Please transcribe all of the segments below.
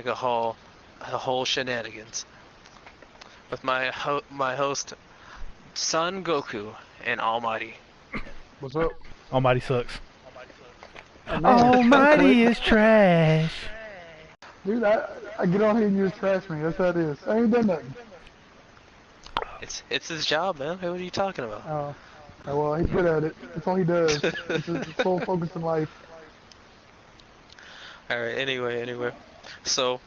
a whole shenanigans with my host, Son Goku and Almighty. What's up? Almighty sucks. Oh, man, Almighty is trash. dude, I get on here and you're a trash man. That's how it is. I ain't done nothing. It's his job, man. What are you talking about? Oh, well, he's good at it. That's all he does. It's his sole focus in life. All right. Anyway. So,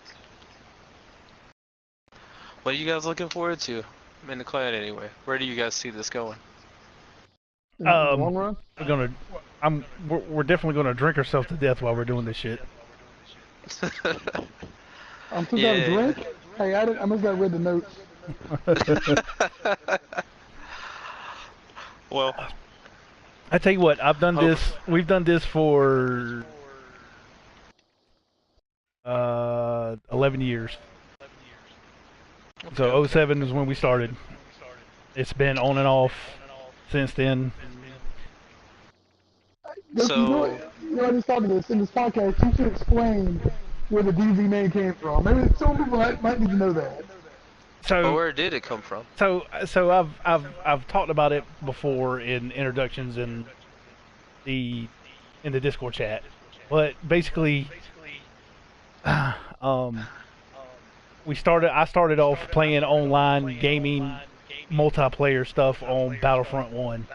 what are you guys looking forward to in the clan anyway? Where do you guys see this going? In the long run? We're definitely gonna drink ourselves to death while we're doing this shit. I'm still got a drink? Hey, I must have read the notes. Well, I tell you what, I've done this. We've done this for 11 years. So 07 is when we started. It's been on and off since then. So, you know, I just thought of this in this podcast. You should explain where the DZ name came from. Maybe some people might need to know that. So where did it come from? So I've talked about it before in introductions in the Discord chat, but basically, I started off playing online gaming multiplayer stuff on Battlefront 1,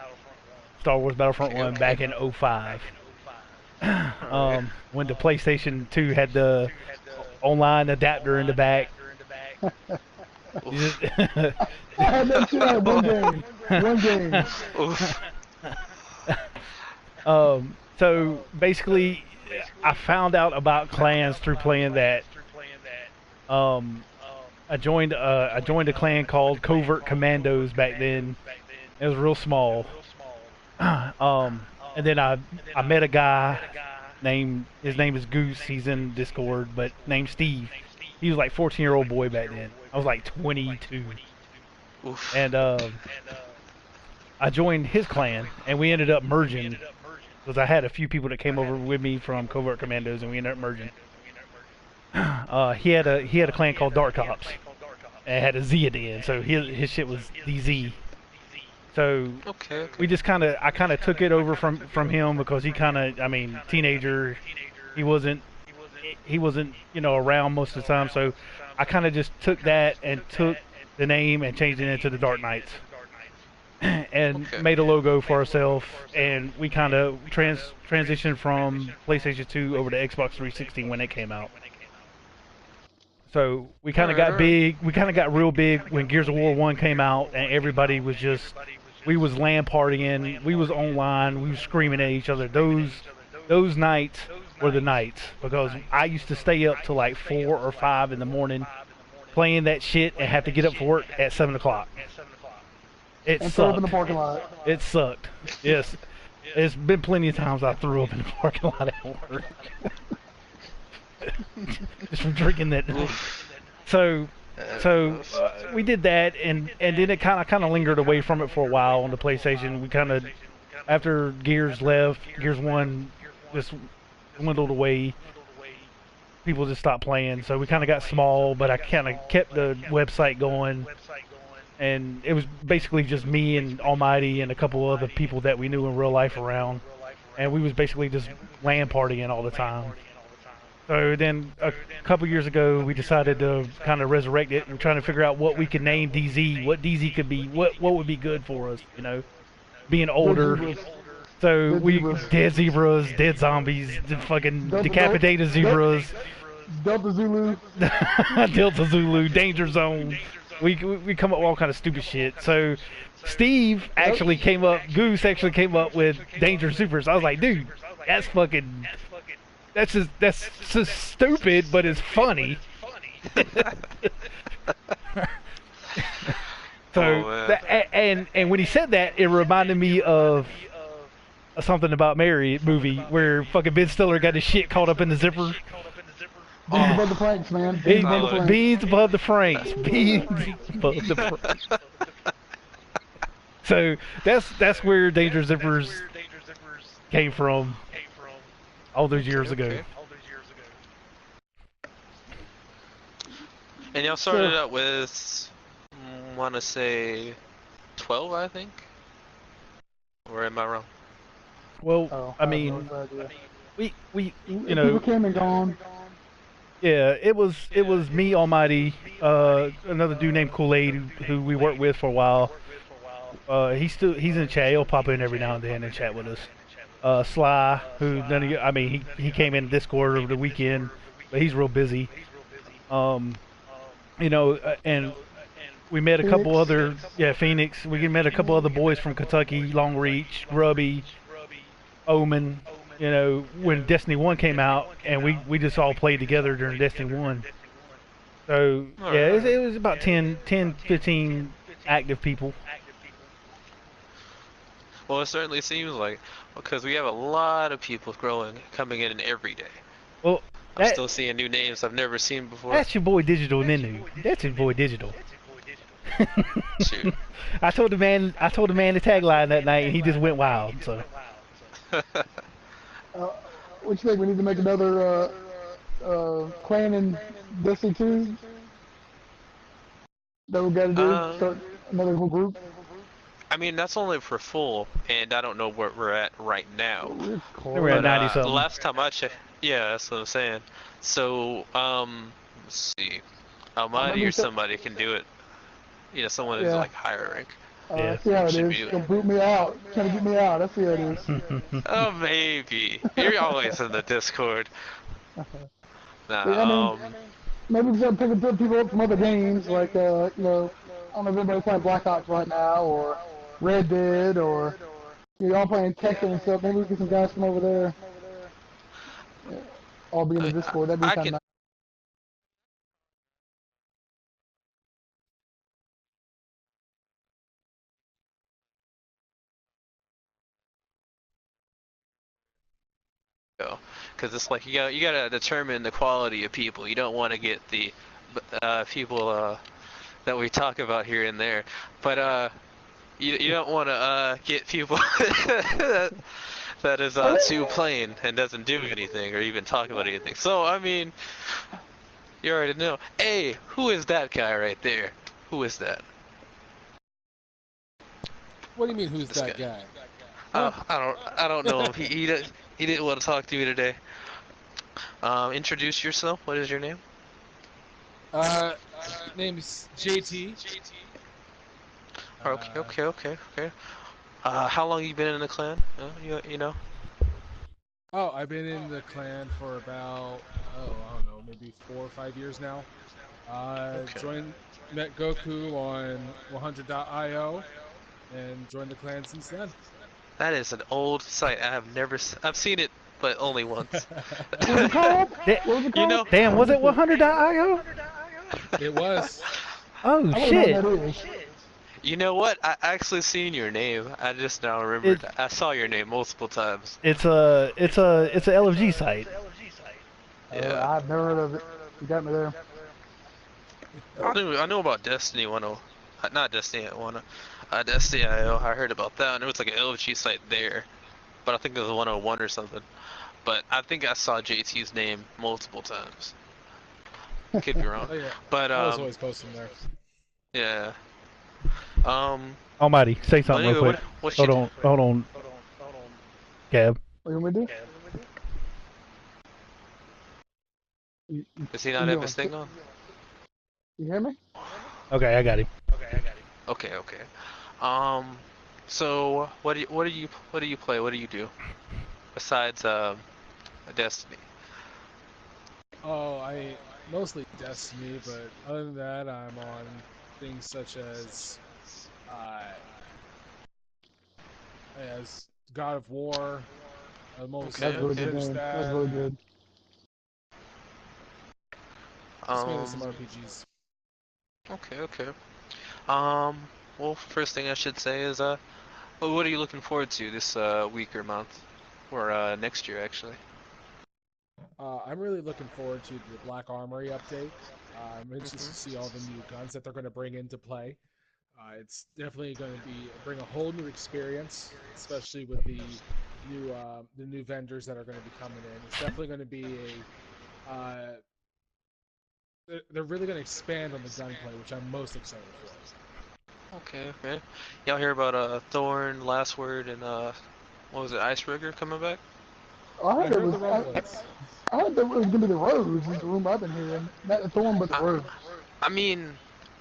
Star Wars Battlefront 1 back in 05. When the PlayStation 2 had the online adapter in the back. I had that shit at one game. So basically, I found out about clans through playing that. I joined a clan called Covert Commandos back then. It was real small. And then I met a guy his name is Goose. He's in Discord, but named Steve. He was like 14-year-old boy back then. I was like 22. Oof. And I joined his clan, and we ended up merging because I had a few people that came over with me from Covert Commandos, and we ended up merging. He had a clan called Dark Ops, and it had a Z at the end, so his shit was DZ. So okay. I kind of took it over from him because he teenager, he wasn't around most of the time, so I kind of just took that and took the name and changed it into the Dark Knights and made a logo for ourselves, and we kind of transitioned from PlayStation 2 over to Xbox 360 when it came out. So we kind of got big. We kind of got real big when Gears of War 1 came out, and everybody was we was LAN partying, we was online, we was screaming at each other. Those nights were the nights, because I used to stay up till like 4 or 5 in the morning playing that shit and have to get up for work at 7 o'clock. It and sucked. throw up in the parking lot. It sucked. Yes. There's been plenty of times I threw up in the parking lot at work. Just from drinking that. So we did that, and then it kind of lingered away from it for a while on the PlayStation. We kind of, after Gears left, Gears 1 just dwindled away. People just stopped playing, so we kind of got small, but I kind of kept the website going. And it was basically just me and Almighty and a couple other people that we knew in real life around. And we was basically just LAN partying all the time. So then a couple years ago, we decided to kind of resurrect it and trying to figure out what we could name DZ, what DZ could be, what would be good for us, being older. So dead zebras, dead zombies, fucking decapitated zebras. Delta Zulu. Delta Zulu, Danger Zone. We come up with all kind of stupid shit. So Steve actually Goose actually came up with Danger Supers. I was like, dude, that's fucking... That's just stupid, but it's funny. And when he said that, it reminded me of Something About Mary movie where fucking Ben Stiller got his shit caught up in the zipper. Beans above the franks, man. Beans above the franks. Beans above the franks. So that's where Danger Zippers came from. All those years ago. And y'all So, started out with, want to say, 12, I think? Or am I wrong? Well, oh, I I have no mean, idea. we you People know, came and gone. yeah, it was me, Almighty, another dude named Kool Aid who we worked with for a while. He's in chat. He'll pop in every now and then and chat with us. Sly, who none of you, I mean, he came in Discord over the weekend, but he's real busy. Um, and we met a couple Phoenix. other, yeah, Phoenix. We met a couple other boys from Kentucky, Long Reach, Grubby, Omen. When Destiny 1 came out, and we just all played together during Destiny 1. So, yeah, Alright. it was about 15 active people. Well, it certainly seems like, because we have a lot of people growing, coming in every day. Well, I'm that still seeing new names I've never seen before. that's your boy Digital Ninu. That's his boy Digital. Shoot. I told the man the tagline that night, and he just went wild. So, Uh, what you think? We need to make another clan in Destiny 2 that we got to do. uh, Start another whole group. I mean, that's only for full, and I don't know where we're at right now. We're they were at But close. 90 something. last time I checked, yeah, that's what I'm saying. So, let's see, Almighty Maybe or we should, somebody can do it. Someone who's yeah. like higher rank Yeah. I see how it should is. be doing Gonna it. boot me out. Trying to get me out. I see how it is. Oh, maybe. You're always in the Discord. Yeah, I mean, Nah, maybe we start picking people up from other games, like, I don't know if anybody's playing Black Ops right now, or Red Dead, or y'all playing Tekken and stuff. Maybe we get some guys from over there. Yeah, all be in the I, Discord. That'd be I kind can of go because it's like you gotta determine the quality of people. You don't want to get the people that we talk about here and there, but you don't want to get people that is too nice. plain and doesn't do anything or even talk about anything. So I mean, you already know. Hey, who is that guy right there? Who is that? What do you mean, who's This that guy. guy? Huh? I don't know him. He didn't want to talk to me today. Introduce yourself. What is your name? uh, name's JT. Okay, Uh, okay, okay, okay. How long you been in the clan? You know? oh, I've been in the clan for about, I don't know, maybe 4 or 5 years now. Okay. Met Goku on 100.io and joined the clan since then. That is an old site. I've seen it, but only once. What was it called? Da- What was it You called? know, Damn, I was it missed it. 100.io? It was. Oh I wouldn't know shit! what that is. you know what? I actually seen your name. I just now It remembered. I saw your name multiple times. it's a LFG site. Yeah. I've never heard of it. You got me there. I knew about Destiny 10, not Destiny 10, Destiny IO. I heard about that, and it was like an LFG site there, but I think it was 101 or something. But I think I saw JT's name multiple times. Could be wrong, Oh yeah, but I was always posting there. yeah. Um, Almighty, say but something real anyway, quick. what you Hold do? on, hold on, Gab. What you want me to do? Is he What you not have doing? his thing on? You hear me? Okay, I got him. Okay, okay. Um, so what do you play? What do you do besides Destiny? Oh, I mostly Destiny, but other than that, I'm on things such uh, as God of War. I almost Okay, That's a really okay. good finished game. That's that. really good. Just mainly Um, some RPGs. okay, okay. Um, well, first thing I should say is well, what are you looking forward to this week or month, or next year actually? I'm really looking forward to the Black Armory update. I'm anxious to Hmm. see all the new guns that they're going to bring into play. It's definitely going to bring a whole new experience, especially with the new vendors that are going to be coming in. It's definitely going to be a they're really going to expand on the gunplay, which I'm most excited for. Okay. Y'all hear about Thorn, Last Word, and what was it, Icebreaker coming back? I I heard it heard was. the rumblings. I heard that it was gonna be the Rose. Is the rumor I've been hearing. Not the Thorn, but the Rose. I mean,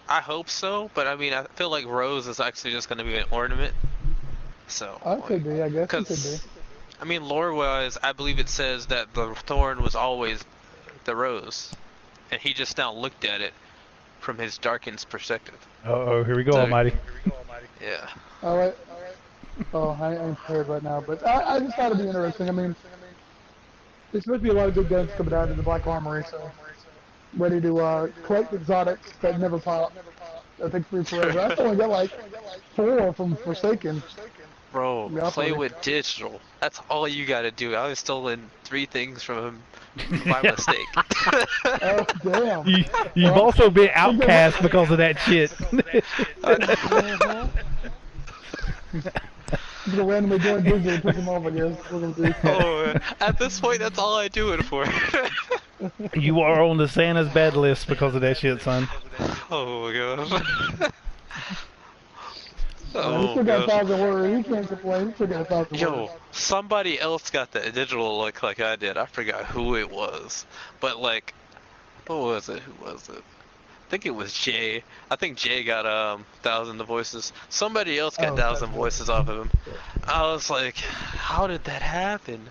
I hope so, but I mean, I feel like Rose is actually just going to be an ornament. So, It could be. I guess it could be. because I mean, lore-wise, I believe it says that the Thorn was always the Rose, and he just now looked at it from his darkened perspective. Oh, here we go, So- Almighty. Yeah. All right. Oh, I ain't prepared right now, but I just thought it'd be interesting. I mean, there's supposed to be a lot of good guns coming out of the Black Armory, so ready to collect exotics that never pop. That takes me forever. I've only got like 4 from Forsaken. Bro, Yeah, play I'll with digital. That's all you gotta do. I was stolen 3 things from him by mistake. Oh, damn. You've also been outcast because of that shit. I'm gonna randomly join Disney and pick them off, I guess. We're gonna do. Oh, at this point, that's all I do it for. You are on the Santa's bad list because of that shit, son. Oh my gosh. He Oh still got gosh. 1,000 words. He can't complain. He still got 1,000 Yo, words. somebody else got the digital look like I did. I forgot who it was. But like, what was it? Who was it? I think it was Jay. I think Jay got 1,000 voices. Somebody else got 1,000 voices off of him. I was like, how did that happen?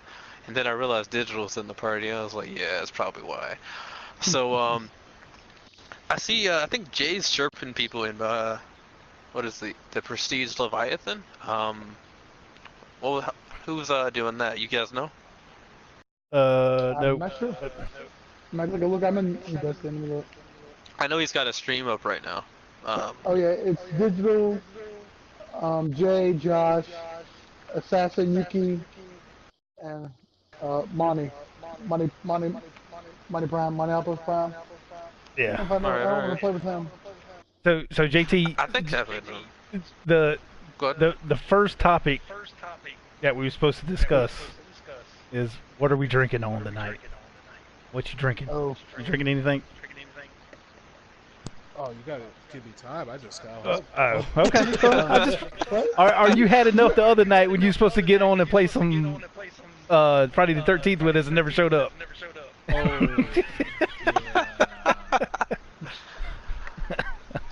And then I realized digital's in the party. I was like, yeah, that's probably why. So I see. I think Jay's chirping people in what is the Prestige Leviathan? Well, who's doing that? You guys know? I'm No. not sure. Might take a look. I'm in Dustin. Let me look. I know he's got a stream up right now. Oh yeah, it's Digital, Jay, Josh, Assassin, Yuki, and Monty Prime, Monty Altos Prime. Yeah. I don't want to play with him. So JT, I think that was the Go ahead. the first topic that we were supposed to discuss is what are we drinking on tonight? What you drinking? Oh, You drinking anything? Oh, you gotta give me time. I just got home. Oh, okay. So I just, are you had enough the other night when you were supposed to get on and play some Friday the 13th with us and never showed up? Oh, yeah.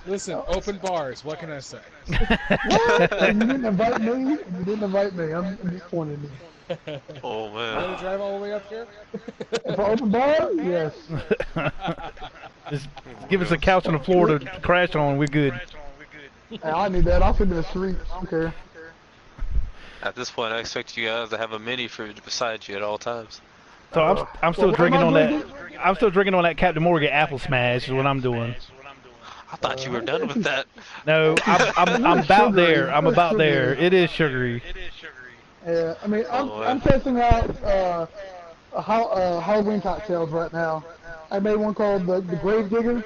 Listen, open bars. What can I say? what? You didn't invite me. You didn't invite me. I'm disappointed in you. Oh You man. gonna drive all the way up here? If I open bar, yes. Just give us a couch on the floor to crash on. We're good. Hey, I need that. I'll sit in the street. I don't care. At this point, I expect you guys to have a mini fridge beside you at all times. So I'm still Well, drinking am on I that. drinking? I'm still drinking on that Captain Morgan Apple Smash. Is what I'm doing. I thought you were done with that. No, I'm about there. I'm about there. It is sugary. Yeah, I mean, Oh, I'm testing out Halloween cocktails right now. I made one called the Grave Digger.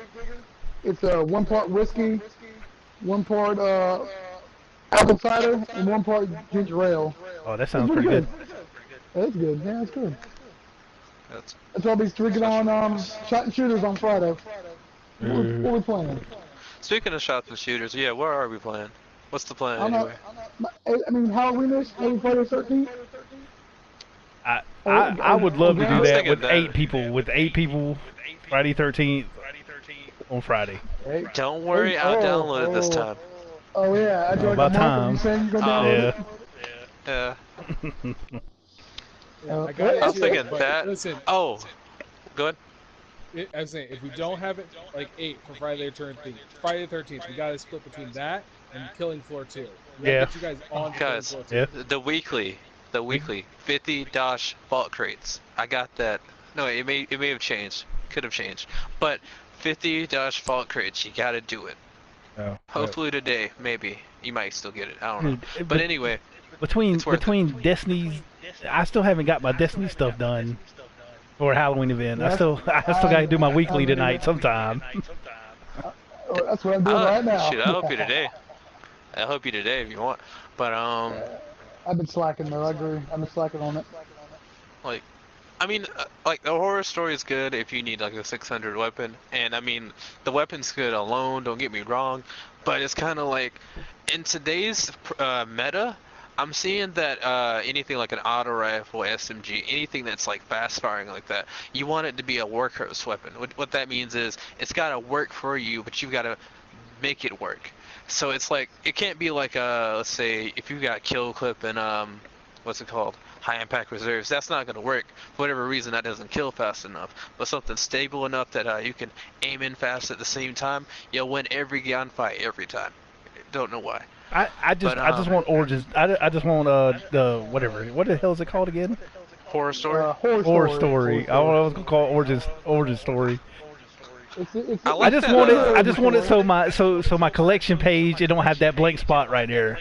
It's 1 part whiskey, 1 part apple cider, and 1 part ginger ale. Oh, that sounds pretty good. That's good. Yeah, that's good. That's That's what I'll be drinking on Shot and Shooters on Friday. What we playing? Speaking of shots and shooters, yeah, where are we playing? What's the plan I'm not, anyway? I mean, Halloween-ish, maybe Friday the 13th? I would love to I do was that thinking with that. 8 people. With 8 people, Friday 13th on Friday. Hey. Don't worry, I'll download it this time. Oh yeah, I About time. You saying you gonna download Yeah. Yeah. Yeah, I got it I was too, thinking but that. Listen, Oh, go ahead. I was saying, if we don't have it like 8 for Friday the 13th, we gotta split between that and Killing Floor 2. We gotta Yeah. get you guys on to Guys, Killing Floor 2. Yeah. The weekly 50 Dosh vault crates. I got that. No, it may have changed. Could have changed. But 50 Dosh vault crates, you gotta do it. Oh, Hopefully today, maybe. You might still get it. I don't know. Dude, But anyway, between it's worth it. Destiny's, I still haven't got my Destiny stuff done for a Halloween event. I still got to do my weekly tonight sometime. That's what I'm doing right now. Shit, I'll help you today. I'll help you today if you want. But I've been slacking though. I agree. I've been slacking on it. like I mean, like the horror story is good if you need like a 600 weapon, and I mean the weapon's good alone. Don't get me wrong, but it's kind of like in today's meta, I'm seeing that anything like an auto rifle, SMG, anything that's like fast firing like that, you want it to be a workhorse weapon. What that means is it's got to work for you, but you've got to make it work. So it's like it can't be like let's say if you got kill clip and what's it called? High impact reserves. That's not going to work. For whatever reason, that doesn't kill fast enough. But something stable enough that you can aim in fast at the same time, you'll win every gunfight every time. Don't know why. I just want Origins. I just want the whatever. What the hell is it called again? Horror story. Horror story. I was gonna call it Origin story. I just want it. I just want it so my collection page it don't have that blank spot right there.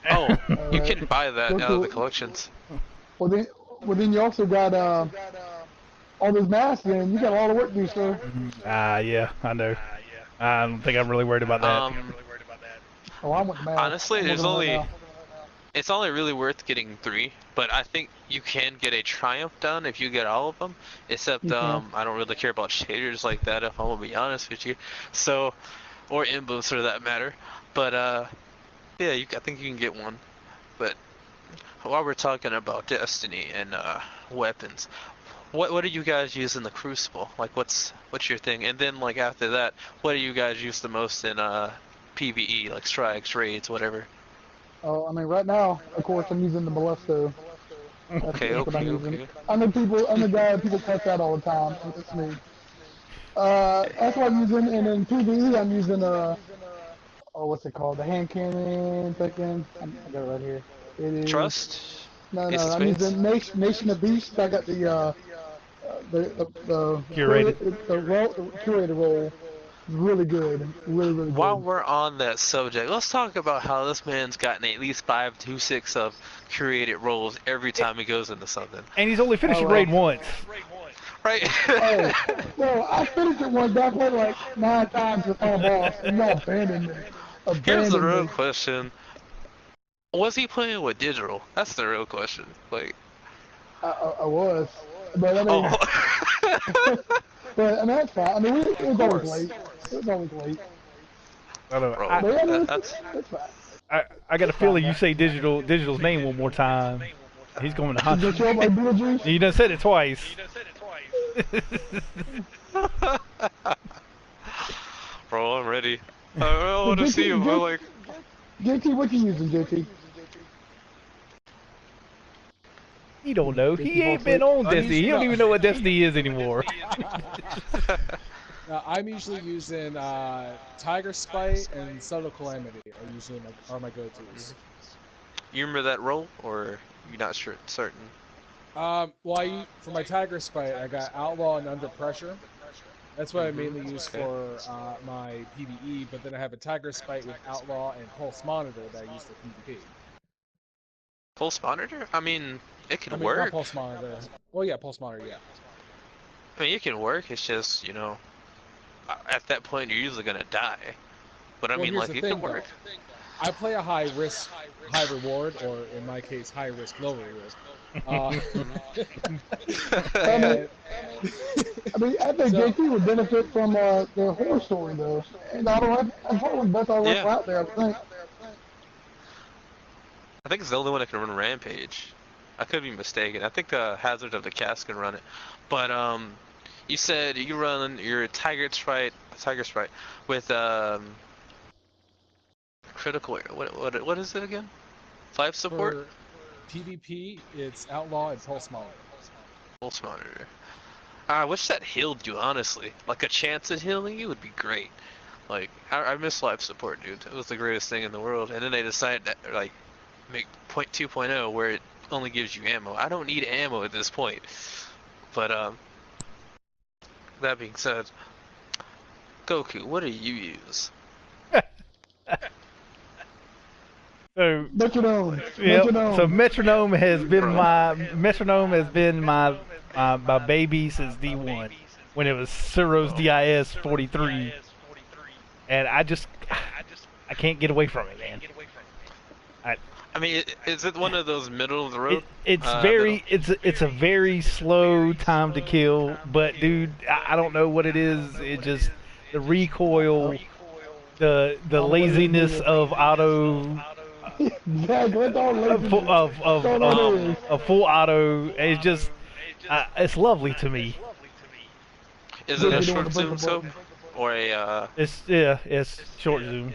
Oh, you can buy that out of the collections. Well then you also got all those masks. Then you got a lot of work to do, sir. Yeah, I know. I don't think I'm really worried about that. Oh, I want the mask. Honestly, it's only really worth getting 3, but I think you can get a Triumph done if you get all of them. Except I don't really care about shaders like that, if I'm gonna be honest with you. So, or emblems for that matter. But yeah, I think you can get one. But while we're talking about Destiny and weapons, what do you guys use in the Crucible? Like, what's your thing? And then like after that, what do you guys use the most in PvE, like strikes, raids, whatever? Oh, I mean, right now, of course, I'm using the Molesto. That's what I'm using. Okay. I'm the guy people cuss out all the time. It's me. That's what I'm using, and in PvE, I'm using what's it called? The hand cannon thing. I got it right here. It is Trust? No, I'm using Nation of Beasts. I got the Curated. The curated roll. Really good. Really good. While we're on that subject, let's talk about how this man's gotten at least 5 to 6 of curated rolls every time he goes into something. And he's only finished raid once. Right? No, I finished it once. I played like 9 times with my boss, and y'all abandoned me. Here's the real question. Was he playing with digital? That's the real question. Like, I was. But I mean... But I mean, that's fine. I mean, it was always late. It was always late. I don't know. Bro, But I mean, that's it's fine. I got a feeling you say digital's name one more time. He's going to hunt. Did you like Beetlejuice? You done said it twice. Bro, I'm ready. I want to see him. I'm like, JT, what you using, JT? He don't know. He ain't been on Destiny. He don't even know what Destiny is anymore. I'm usually using Tiger Spite and Subtle Calamity are my go-tos. you remember that roll, or you not certain? Well, for my Tiger Spite, I got Outlaw and Under Pressure. That's what I mainly use for my PvE, but then I have a Tiger Spite with Outlaw and Pulse Monitor that I use for PvP. Pulse monitor? I mean, it can Not work. Pulse Monitor. Well, yeah, Pulse Monitor, yeah. I mean, it can work. It's just, at that point you're usually gonna die. But I mean, here's like, the it thing, can work. I play a high risk, high reward, or in my case, high risk, low reward. I mean, I think JT would benefit from the horror story, though. And I don't have, I'm probably the best out there, I think. I think it's the only one that can run Rampage. I could be mistaken. I think Hazard of the Cast can run it. But you said you run your Tiger Sprite with critical. What is it again? 5 support. For PvP, it's Outlaw and Pulse Monitor. Pulse monitor. I wish that healed you, honestly. Like a chance at healing you would be great. Like I miss life support, dude. It was the greatest thing in the world. And then they decided to like make 2.0 where it only gives you ammo. I don't need ammo at this point. But that being said, Goku, what do you use? So Metronome. yep. Metronome. So Metronome has been my my baby since D1 when it was Suro's DIS 43, and I can't get away from it, man. I mean, is it one of those middle of the road? It's Middle. very it's a very slow time to kill, but dude, I don't know what it is. It just the recoil, the All the way to laziness do of auto it. Exactly. That's all of full- laziness. That's all that Um, is. of full auto. It's just it's lovely to me. is it Good a they don't want short to break zoom a scope button. or a It's short zoom.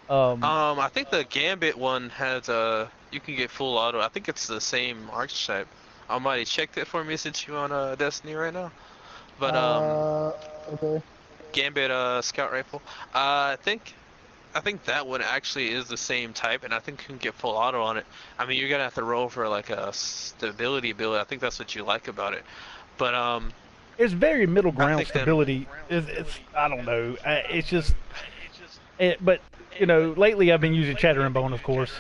Um, I think the Gambit one has you can get full auto. I think it's the same archetype. Almighty checked it for me since you on Destiny right now. But Okay. Gambit scout rifle. I think that one actually is the same type, and I think you can get full auto on it. I mean, you're gonna have to roll for like a stability build. I think that's what you like about it. But it's very middle I ground think that stability. It's I don't know. It's just but you know, lately I've been using Chatter and Bone, of course.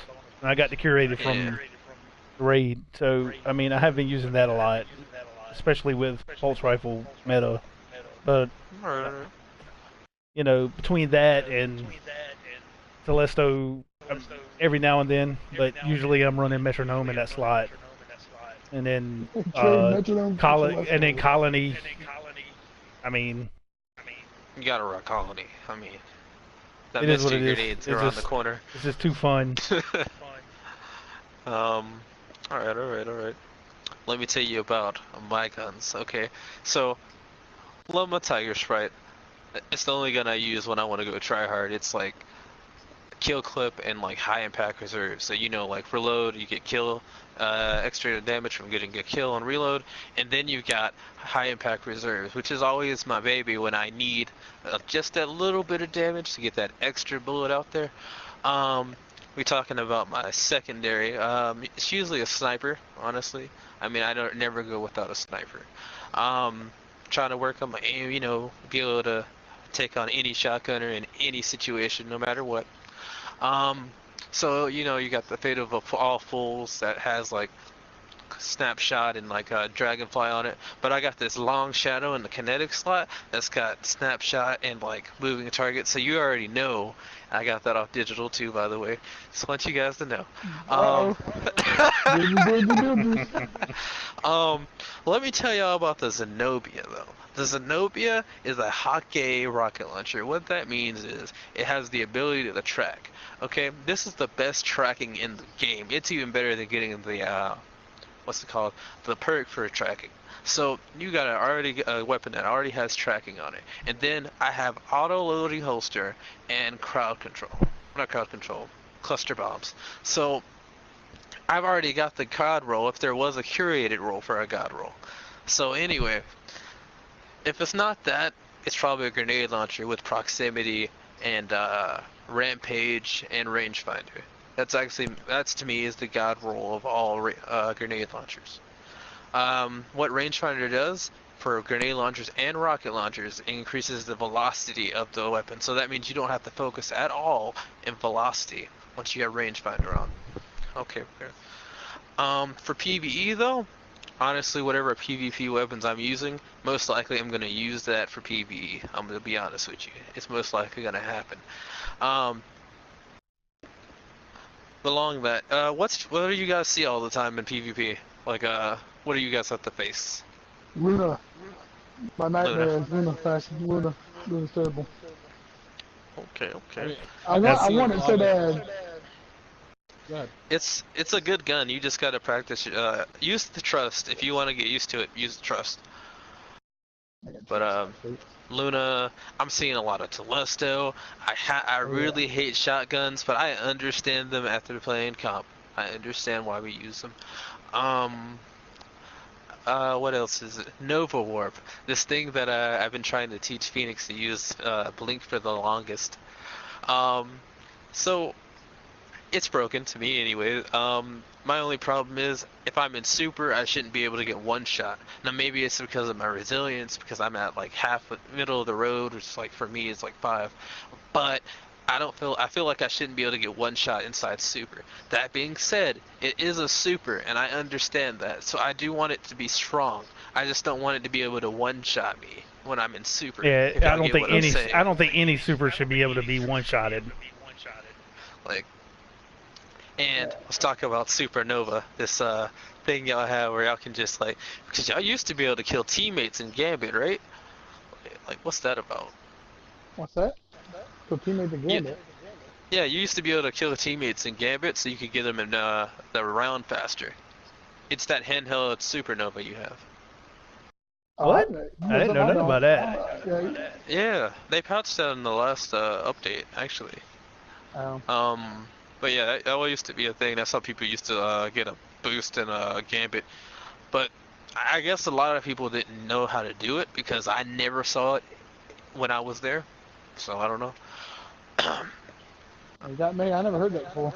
And I got the curated yeah. from Raid, so I mean I have been using that a lot, especially with pulse rifle meta. But Alright. you know, between that and Telesto, every now and then, but usually I'm running Metronome in that slot, and then Trade Metronome for and then Celestial. Colony. I mean, You gotta rock Colony. I mean, that it is what mystery it is. grenade's It's around the just corner. it's just too fun. Alright. Let me tell you about my guns. Okay, so Loma Tiger Sprite. It's the only gun I use when I want to go try hard. It's like kill clip and like high impact reserve. So you know, like reload, you get kill, extra damage from getting a kill on reload, and then you've got high impact reserves, which is always my baby when I need just that little bit of damage to get that extra bullet out there. We're talking about my secondary. It's usually a sniper, honestly. I mean, I don't never go without a sniper. Trying to work on my aim, you know, be able to take on any shotgunner in any situation, no matter what. Um, so you know, you got the Fate of All Fools that has like snapshot and like a dragonfly on it, but I got this long shadow in the kinetic slot that's got snapshot and like moving target. So you already know. I got that off digital too, by the way. Just want you guys to know. Uh-oh. Um, let me tell y'all about the Zenobia though. The Zenobia is a Hake rocket launcher. What that means is it has the ability to track. Okay, this is the best tracking in the game. It's even better than getting the what's it called? The perk for tracking. So you got a weapon that already has tracking on it, and then I have auto loading holster and crowd control. Not crowd control, cluster bombs. So I've already got the god roll if there was a curated roll for a god roll. So anyway, if it's not that, it's probably a grenade launcher with proximity and rampage and rangefinder. That's to me is the god roll of all grenade launchers. What rangefinder does for grenade launchers and rocket launchers increases the velocity of the weapon. So that means you don't have to focus at all in velocity once you have rangefinder on. Okay. For PvE though, honestly, whatever PvP weapons I'm using, most likely I'm going to use that for PvE. I'm going to be honest with you. It's most likely going to happen. Along that, what do you guys see all the time in PvP? Like, what do you guys have to face? Luna. My nightmare is Luna fashion. Luna's terrible. Okay. I want it so bad. Go ahead. It's a good gun. You just gotta practice. Use the trust if you want to get used to it. Use the trust. But Luna, I'm seeing a lot of Telesto. I really hate shotguns, but I understand them after playing comp. I understand why we use them. What else is it? Nova Warp. This thing that I've been trying to teach Phoenix to use Blink for the longest. So it's broken to me anyway. My only problem is if I'm in super, I shouldn't be able to get one shot. Now maybe it's because of my resilience, because I'm at like middle of the road, which like for me is like 5. But I feel like I shouldn't be able to get one shot inside super. That being said, it is a super, and I understand that. So I do want it to be strong. I just don't want it to be able to one shot me when I'm in super. Yeah, I don't think any super should be able to be one-shotted. Like, And let's talk about Supernova, this thing y'all have where y'all can just like, because y'all used to be able to kill teammates in Gambit, right? Like, what's that about? What's that? So teammates again. Yeah, yeah, you used to be able to kill teammates in Gambit so you could get them in the round faster. It's that handheld Supernova you have. What? I didn't know nothing about that. Yeah, they patched that in the last update, actually. But yeah, that always used to be a thing. That's how people used to get a boost in Gambit. But I guess a lot of people didn't know how to do it because I never saw it when I was there. So I don't know. Is that me? I never heard that before.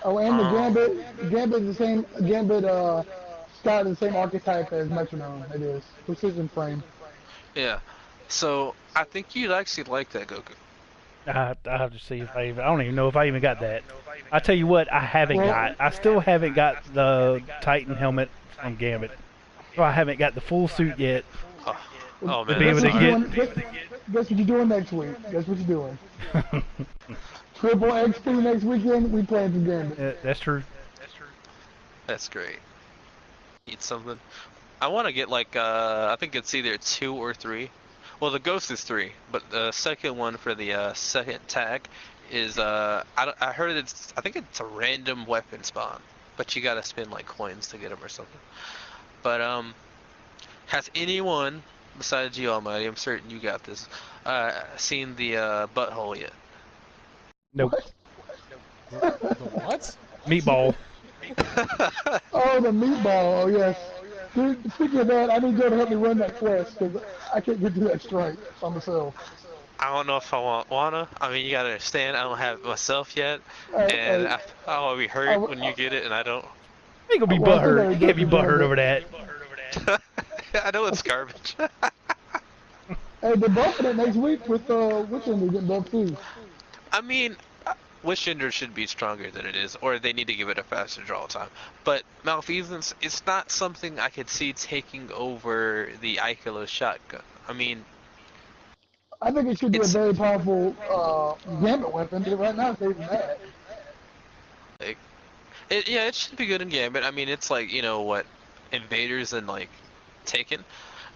Oh, and the Gambit is the same. Gambit it's got the same archetype as Metronome. It is precision frame. Yeah. So I think you'd actually like that, Goku. I have to see if I don't even know if I even got that. I tell you what, I still haven't got the Titan helmet from Gambit. So I haven't got the full suit yet. Oh man. Guess what you're doing next week. Guess what you're doing. Triple XP next weekend. We playing some Gambit. That's true. That's great. Eat something. I want to get like I think it's either 2 or 3. Well, the ghost is 3, but the second one for the second tag is I heard I think it's a random weapon spawn, but you gotta spend like coins to get them or something. But has anyone besides you, Almighty, I'm certain you got this, seen the butthole yet? Nope. The what? Meatball. Oh, the meatball. Oh, yes. Dude, speaking of that, I need you to help me run that quest because I can't get through that straight on myself. I don't know if I wanna. I mean, you gotta understand, I don't have it myself yet, and I'll be hurt when you get it, and I don't. You gonna be butthurt. You can't be butthurt over that. I know it's garbage. Hey, they're bumping it next week with Witchender getting bumped too. I mean, Wishender should be stronger than it is, or they need to give it a faster draw time. But Malfeasance, it's not something I could see taking over the Ikelos shotgun. I mean, I think it should be a very powerful Gambit weapon, but right now it's not even that. Like, yeah, it should be good in Gambit. I mean, it's like, you know what, Invaders and like Taken.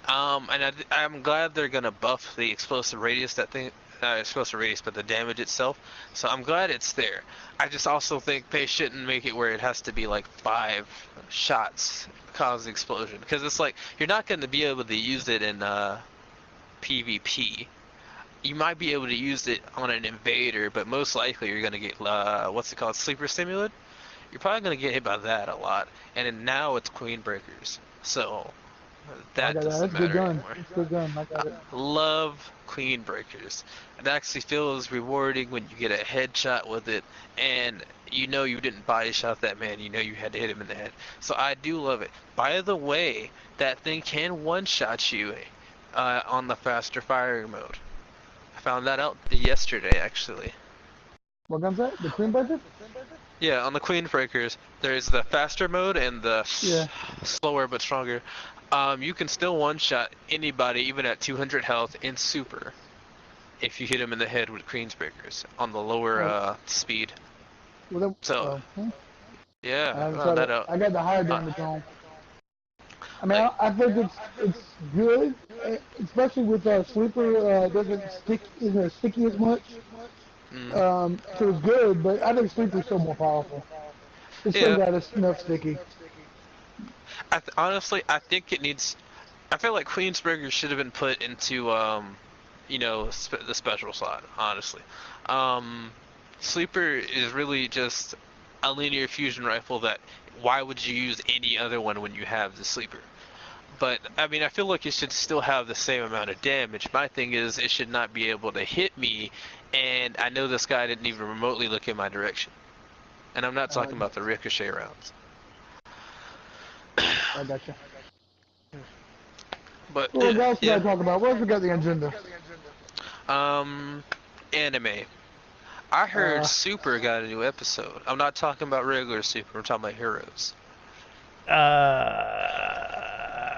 And I'm glad they're gonna buff the explosive radius. That thing. Not explosive radius, but the damage itself. So I'm glad it's there. I just also think they shouldn't make it where it has to be like 5 shots cause the explosion, because it's like you're not going to be able to use it in PvP. You might be able to use it on an invader, but most likely you're going to get what's it called, sleeper stimulant. You're probably going to get hit by that a lot, and then now it's queen breakers. So that doesn't matter anymore. It's a good gun. I got it. Love queen breakers. It actually feels rewarding when you get a headshot with it, and you know you didn't body shot that man. You know you had to hit him in the head. So I do love it. By the way, that thing can one-shot you on the faster firing mode. I found that out yesterday, actually. What gun's that? The Queen Breaker? Yeah, on the queen breakers, there's the faster mode and the slower but stronger. You can still one-shot anybody, even at 200 health, in super, if you hit him in the head with Queen's Breakers on the lower speed. Well, yeah, I found that out. I got the higher damage on. I mean, I think it's good, especially with Sleeper isn't as sticky as much. So it's good, but I think Sleeper's still more powerful. It's still got enough sticky. Honestly, I think it needs. I feel like Queensburger should have been put into, you know, the special slot. Honestly, Sleeper is really just a linear fusion rifle. That why would you use any other one when you have the Sleeper? But I mean, I feel like it should still have the same amount of damage. My thing is, it should not be able to hit me, and I know this guy didn't even remotely look in my direction. And I'm not talking about the ricochet rounds. I gotcha. But what else can I talk about? What else we got the agenda? Anime. I heard Super got a new episode. I'm not talking about regular Super. I'm talking about Heroes.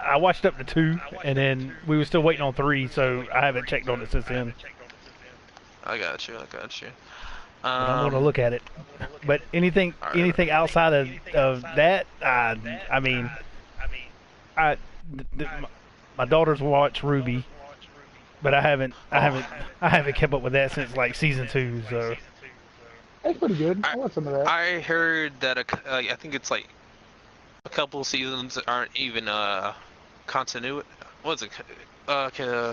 I watched up to 2, and then we were still waiting on 3, so I haven't checked on it since then. I got you. but I'm gonna look at it. But anything outside of that, I mean, I my daughters watch Ruby, but I haven't kept up with that since like season 2. So That's pretty good. I want some of that. I heard that I think it's like a couple seasons aren't even continuity. What's it?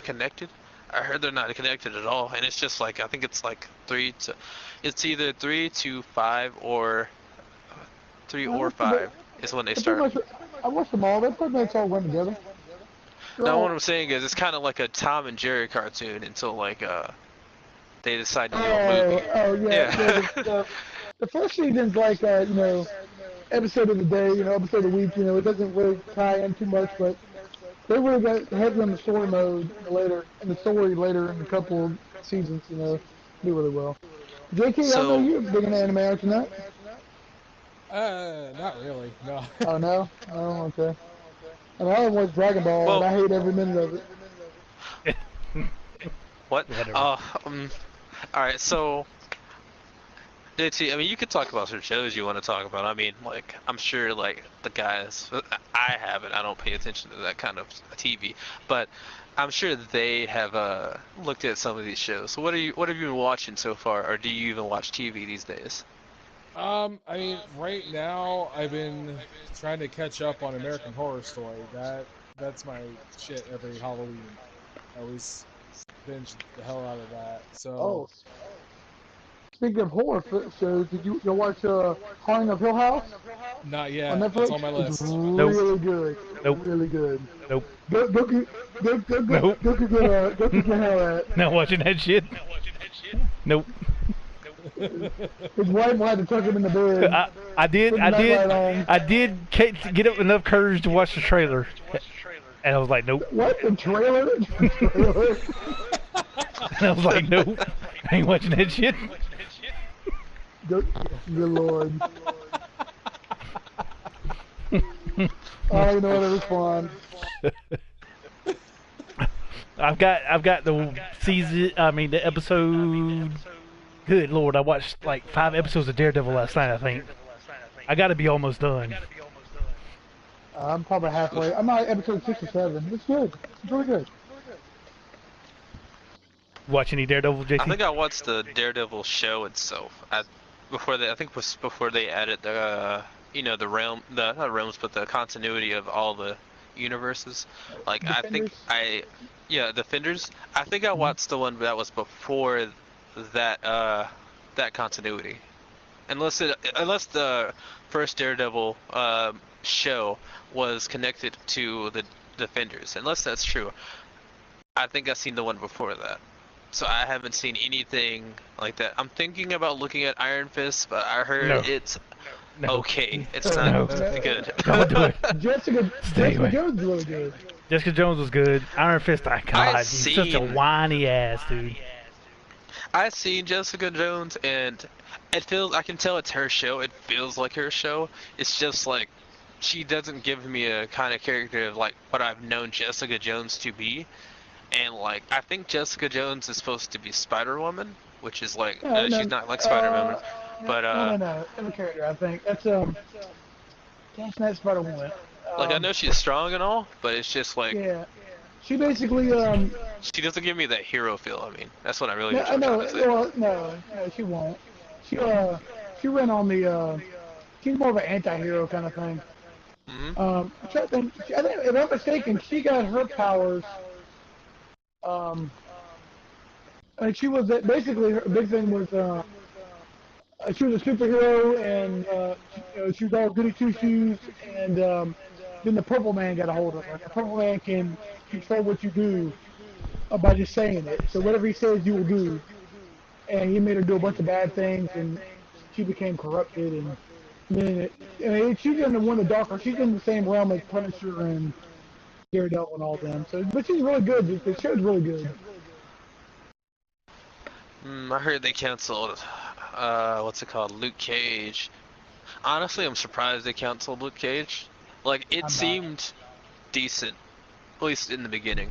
Connected. I heard they're not connected at all, and it's just like I think it's like it's either 3 to 5 or 3 or 5 is when they start. I watched them all. They pretty much all went together. Now what I'm saying is it's kind of like a Tom and Jerry cartoon until like they decide to do a movie. Oh yeah. The first season's like you know, episode of the day, you know, episode of the week. You know, it doesn't really tie in too much, but they really got heavy on the story mode later in the couple of seasons. You know, do really well. JK, I know you're big into anime, aren't you not? Not really. No. Oh no. Oh okay. And I only watch Dragon Ball, and I hate every minute of it. What? Alright, so JT, I mean, you could talk about certain shows you want to talk about. I mean, like, I'm sure, like, the guys, I haven't, I don't pay attention to that kind of TV, but I'm sure they have looked at some of these shows. So what have you been watching so far, or do you even watch TV these days? I mean, right now I've been trying to catch up on American Horror Story. That's my shit every Halloween. I always binge the hell out of that. So. Oh. Speaking of horror shows, did you watch Haunting of Hill House? Not yet. That's on my list. It's really good. Nope. Really good. Nope. Go get hell at. Not watching that shit. Nope. His wife had to tuck him in the bed. I did get up enough courage to watch the trailer, and I was like, nope. What, the trailer? And I was like, nope, I ain't watching that shit. Good Lord. I don't know how to respond. I've got the season. I mean the episode. Good Lord, I watched like 5 episodes of Daredevil last night. I think I got to be almost done. I'm probably halfway. I'm not episode 6 or 7. It's good. It's really good. Watch any Daredevil, JT? I think I watched the Daredevil show itself. Before they added the the realm, not realms, but the continuity of all the universes. Like Defenders? Defenders. I think I watched the one that was before that continuity. Unless the first Daredevil show was connected to the Defenders. Unless that's true. I think I've seen the one before that. So I haven't seen anything like that. I'm thinking about looking at Iron Fist, but I heard it's okay. It's not good. Don't do it. Jessica Jones is really good. Jessica Jones was good. Iron Fist, God, he's such a whiny ass, dude. I've seen Jessica Jones, and I can tell it's her show. It feels like her show. It's just like, she doesn't give me a kind of character of like what I've known Jessica Jones to be. And like, I think Jessica Jones is supposed to be Spider-Woman, which is like, she's not like Spider-Woman, but no, every character, I think. That's that's not Spider-Woman. Like, I know she's strong and all, but it's just like, yeah, she basically she doesn't give me that hero feel. I mean, that's what I really. No, she won't. She went on the she's more of an anti-hero kind of thing. Mm-hmm. I think if I'm not mistaken, she got her powers. And she was basically her big thing was she was a superhero, and she was all goody two shoes, and then the Purple Man got a hold of her. The Purple Man can control what you do by just saying it. So whatever he says, you will do. And he made her do a bunch of bad things, and she became corrupted. And then she's in one of the darker. She's in the same realm as Punisher and Daredevil and all them. So, but she's really good. The show's really good. I heard they canceled, what's it called, Luke Cage. Honestly, I'm surprised they canceled Luke Cage. Like, it seemed decent, at least in the beginning.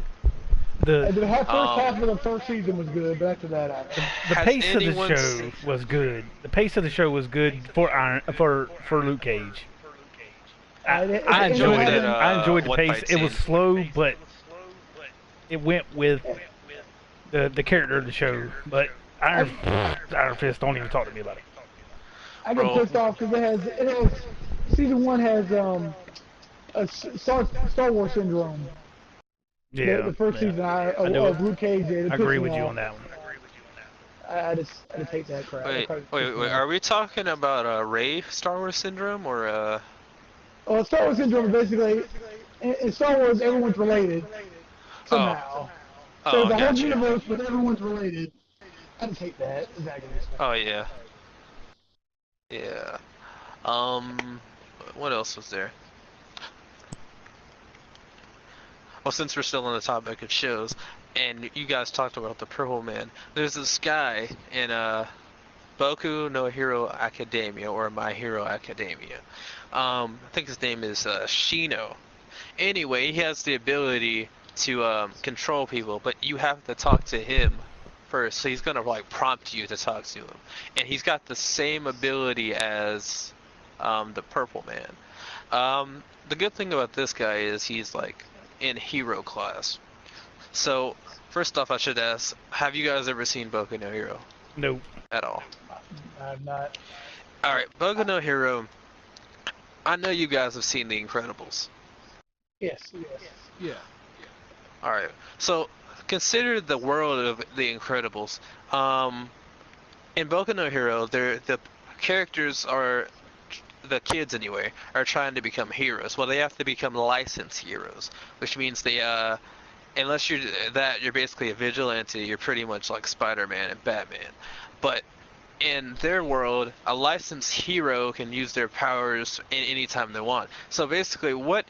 the The first half of the first season was good, but after that, the Has pace of the anyone show seen- was good. The pace of the show was good for Luke Cage. I enjoyed it. I enjoyed the one pace. fight It was scene. slow, but it went with the character of the show. But Iron Fist, don't even talk to me about it. I get pissed off because it has season 1 has a Star Wars syndrome. Yeah, The first season of Luke Cage. I agree with you on that one. I just hate that crap. Wait. Are we talking about Rey Star Wars syndrome or Well, Star Wars syndrome is basically in Star Wars everyone's related somehow. Oh, There's a whole gotcha. universe, but everyone's related. I just hate that. Exactly. Oh yeah. Yeah. What else was there? Well, since we're still on the topic of shows, and you guys talked about the Purple Man, there's this guy in Boku no Hero Academia, or My Hero Academia. I think his name is Shino. Anyway, he has the ability to control people, but you have to talk to him first. So he's gonna like prompt you to talk to him, and he's got the same ability as the Purple Man. The good thing about this guy is he's like in hero class. So first off, I should ask: have you guys ever seen Boku no Hero? Nope. At all? I'm not. All right, Boku no Hero. I know you guys have seen The Incredibles. Yes. Yeah. All right, so consider the world of The Incredibles. In Boku no Hero, the characters are, the kids anyway, are trying to become heroes. Well, they have to become licensed heroes, which means they unless you're basically a vigilante. You're pretty much like Spider-Man and Batman. But in their world, a licensed hero can use their powers in any time they want. So basically, what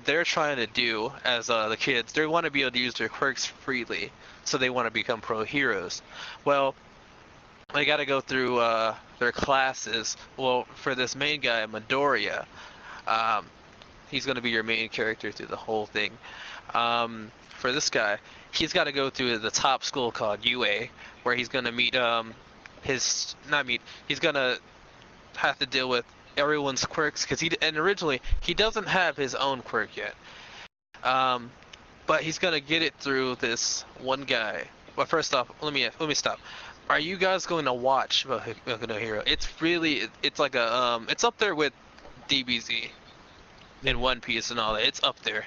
they're trying to do as the kids, they want to be able to use their quirks freely. So they want to become pro heroes. Well, they got to go through their classes. Well, for this main guy, Midoriya, he's going to be your main character through the whole thing. For this guy, he's got to go through the top school called UA, where he's going to meet he's going to have to deal with everyone's quirks, because originally he doesn't have his own quirk yet. But he's going to get it through this one guy. Well, first off, let me stop. Are you guys going to watch Boku no Hero? It's like it's up there with DBZ and One Piece and all that. It's up there.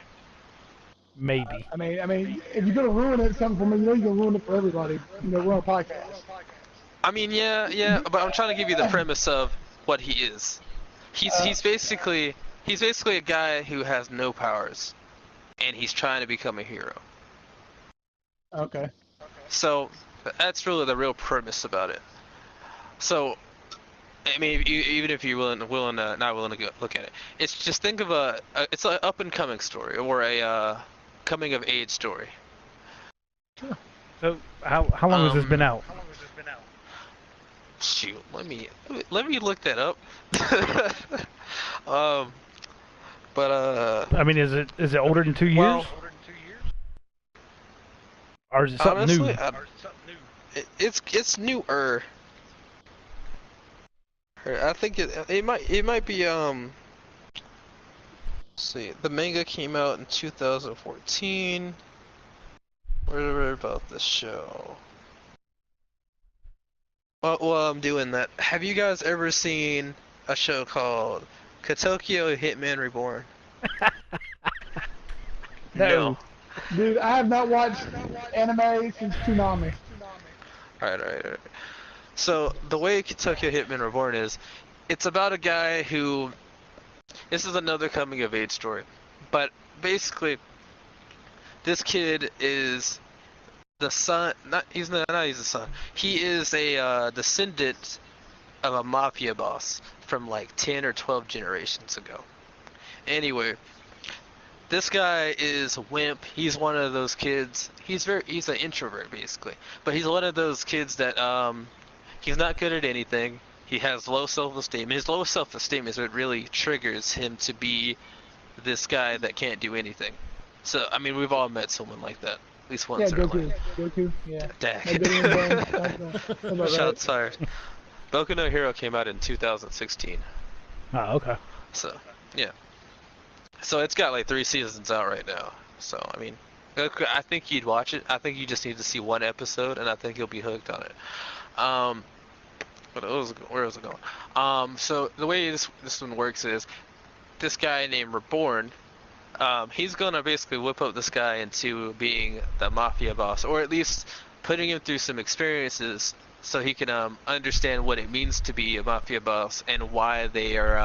Maybe. I mean, if you're gonna ruin it, something for me, you're gonna ruin it for everybody. We're on a podcast. I mean, yeah, but I'm trying to give you the premise of what he is. He's basically a guy who has no powers, and he's trying to become a hero. Okay. So that's really the real premise about it. So, I mean, even if you're not willing to go look at it, it's just think of it's an up and coming story, or a coming of age story. So how long has this been out? Shoot, let me look that up. I mean, is it older than 2 years? Well, or is it something honestly, new? it's newer. I think it might be let's see, the manga came out in 2014. Whatever about this show. Well, I'm doing that. Have you guys ever seen a show called Tokyo Hitman Reborn? No. Dude, I have not watched anime since Tsunami. Alright. So, the way Tokyo Hitman Reborn is, it's about a guy who... This is another coming-of-age story. But, basically, this kid is the son... He's the son. He is a descendant of a mafia boss from like 10 or 12 generations ago. Anyway, this guy is a wimp. He's one of those kids. He's an introvert basically, but he's one of those kids that he's not good at anything. He has low self-esteem. His low self-esteem is what really triggers him to be this guy that can't do anything. So I mean, we've all met someone like that. At least Yeah, once in our Goku. life. Goku, yeah. Dang. Like getting his brain. That's about right. Shots fired. Boku no Hero came out in 2016. Oh, okay. So, yeah. So it's got like 3 seasons out right now. So, I mean, I think you'd watch it. I think you just need to see 1 episode, and I think you'll be hooked on it. Where was it going? So the way this one works is, this guy named Reborn, he's gonna basically whip up this guy into being the mafia boss, or at least putting him through some experiences so he can understand what it means to be a mafia boss and why they are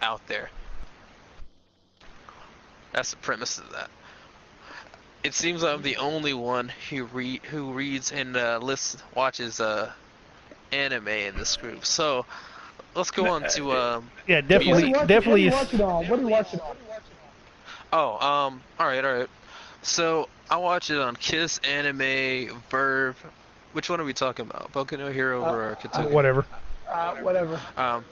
out there. That's the premise of that. It seems I'm the only one who reads and watches anime in this group. So let's go on to yeah, definitely. What do you watch it on? What do you watch it on? Oh, all right. So I watch it on Kiss Anime, Verve. Which one are we talking about? Boku no Hero or Kentucky? Whatever. Whatever. All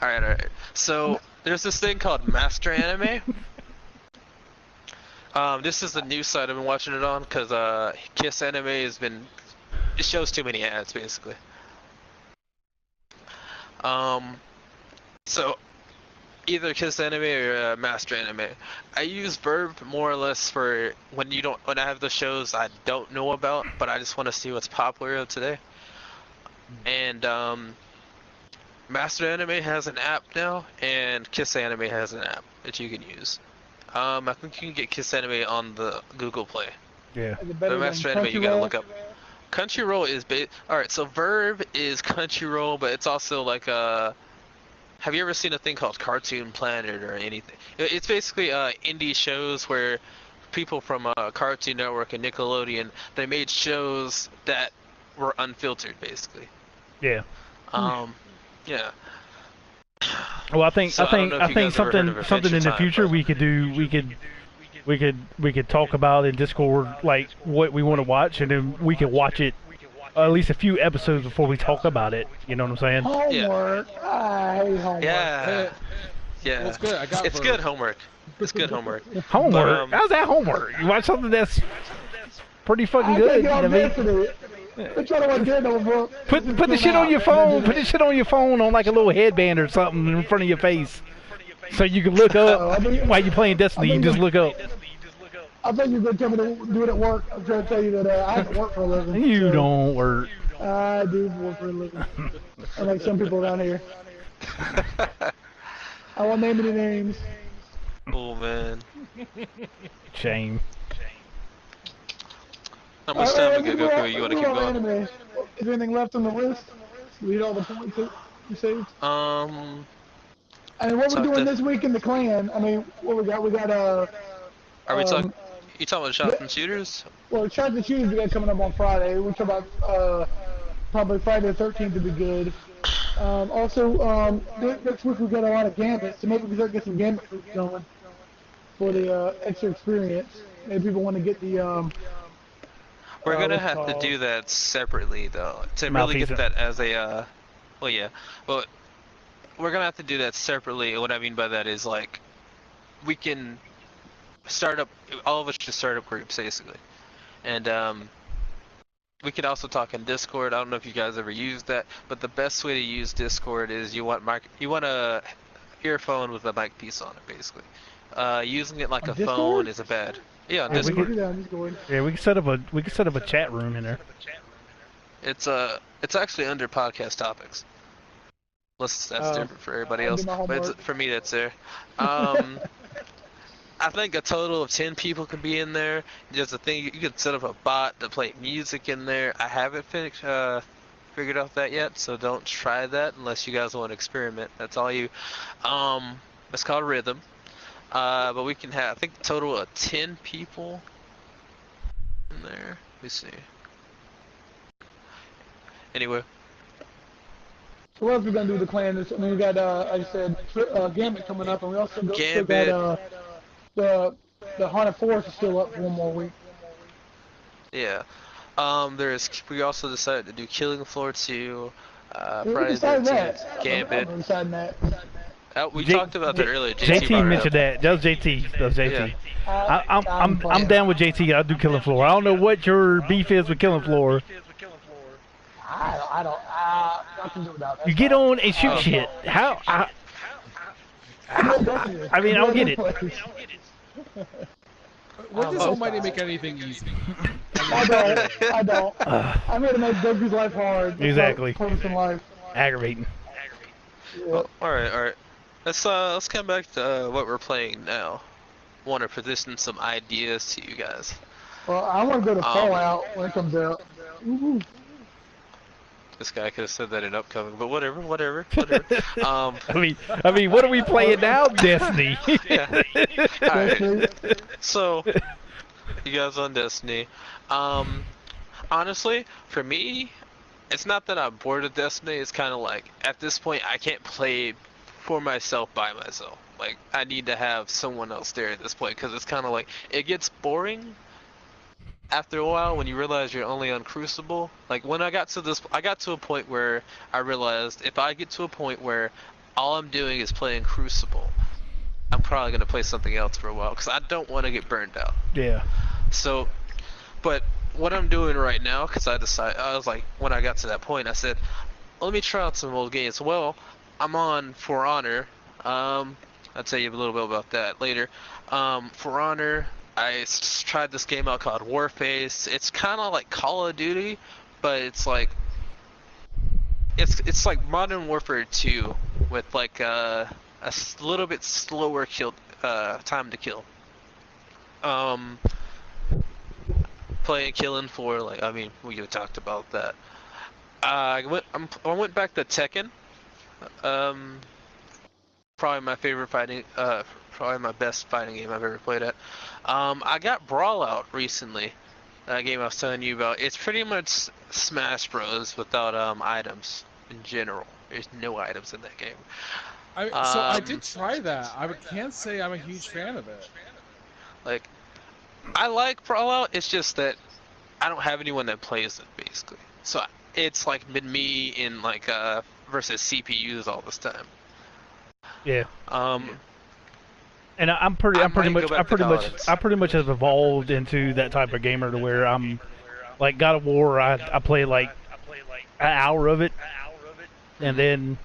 right. So there's this thing called Master Anime. This is the new site I've been watching it on because Kiss Anime it shows too many ads basically. So either Kiss Anime or Master Anime. I use Verve more or less for when I have the shows I don't know about, but I just want to see what's popular today. And Master Anime has an app now, and Kiss Anime has an app that you can use. I think you can get Kiss Anime on the Google Play. Yeah. But Master Anime you gotta look up. Crunchyroll is alright, so Verve is Crunchyroll, but it's also like have you ever seen a thing called Cartoon Planet or anything? It's basically indie shows where people from Cartoon Network and Nickelodeon, they made shows that were unfiltered basically. Yeah. Yeah. Well, I think So I don't know if you guys ever heard of something in Adventure the Time, future but- we could do. We could talk about in Discord like what we want to watch, and then we could watch it at least a few episodes before we talk about it. You know what I'm saying? Homework. I hate homework. Yeah. Yeah. Well, it's good. I got It's Verve. good homework. It's good homework. Homework? But, How's that homework? You watch something that's pretty fucking I good. can't get I on mean, yesterday. They're trying to watch Daredevil, bro. put the shit on your phone. Put the shit on your phone on like a little headband or something in front of your face, so you can look up while you're playing Destiny. You just look up. I thought you were going to tell me to do it at work. I'm trying to tell you that I have to work for a living. You so don't work. I do work for a living. Unlike some people around here. I won't name any names. Oh man. Shame. How much time we Alright, got go through? You want to keep going? Anime. Is there anything left on the list? Read all the points that you saved? Um. I mean, what we're talk doing to- this week in the clan, I mean, what we got? We got, Are we talking? Um, You talking about shots and shooters? well, Shots and Shooters we got coming up on Friday. We're talking about, probably Friday the 13th to be good. Also, next week we got a lot of gambits, so maybe we start get some gambit groups going for the, extra experience. Maybe people want to get the, We're gonna what's it have to called? do that separately though to really get Malfeasance. that as a. Well, yeah. Well, we're gonna have to do that separately. What I mean by that is like, we can start up. All of us should start up groups basically, and we could also talk in Discord. I don't know if you guys ever used that, but the best way to use Discord is you want a earphone with a mic piece on it, basically. Using it like On a Discord? phone is a bad. Yeah, on Yeah, we Discord. do that on Discord. Yeah, we can set up a chat room in there. It's actually under podcast topics. Unless that's Oh. different for everybody I'll else, do my but homework. for me that's there. I think a total of 10 people can be in there. Just a thing, you can set up a bot to play music in there. I haven't figured out that yet, so don't try that unless you guys want to experiment. That's all you. It's called Rhythm. But we can have, I think, a total of 10 people in there. Let me see. Anyway, So what else we gonna do with the clan? I mean, we got, like I said, Gambit coming up, and we also still Gambit. got, the Haunted Forest is still up for one more week. yeah. We also decided to do Killing Floor 2, We Friday the decided 13th, that. Gambit. I'm deciding that. We talked about that earlier. JT brought it mentioned up. that. That was JT. That was JT. I'm playing. down with JT. I do Killing Floor. I don't know what your beef is with Killing Floor. I don't. I can do without that. You get on and shoot shit. How? I mean, I don't get it. When does Almighty make anything easy? I don't. I'm here to make Goku's life hard. That's Exactly. my purpose in life. Aggravating. Yeah. Well, all right. Let's come back to what we're playing now. Want to position some ideas to you guys. Well, I want to go to Fallout when it comes out. Woo-hoo. This guy could have said that in upcoming, but whatever. I mean, what are we playing now? Destiny. Yeah. All right. So, you guys on Destiny. Honestly, for me, it's not that I'm bored of Destiny. It's kind of like at this point, I can't play for myself by myself. Like I need to have someone else there at this point because it's kind of like it gets boring after a while when you realize you're only on Crucible. Like when I got to a point where I realized if I get to a point where all I'm doing is playing Crucible, I'm probably gonna play something else for a while because I don't want to get burned out. Yeah. So, but what I'm doing right now, because I was like, when I got to that point, I said, let me try out some old games. Well, I'm on For Honor. I'll tell you a little bit about that later. For Honor, I tried this game out called Warface. It's kind of like Call of Duty, but it's like Modern Warfare 2 with like a little bit slower time to kill. Killing for like we talked about that. I went back to Tekken. Probably my favorite probably my best fighting game I've ever played at. I got Brawl Out recently. That game I was telling you about. It's pretty much Smash Bros without items in general. There's no items in that game. So I did try that. I can't say I'm a huge fan of it. Like, I like Brawl Out. It's just that I don't have anyone that plays it basically. So it's like been me in like versus CPUs all this time. Yeah. And I pretty much have evolved into that type of gamer to where I'm like God of War. I play like an hour of it, and then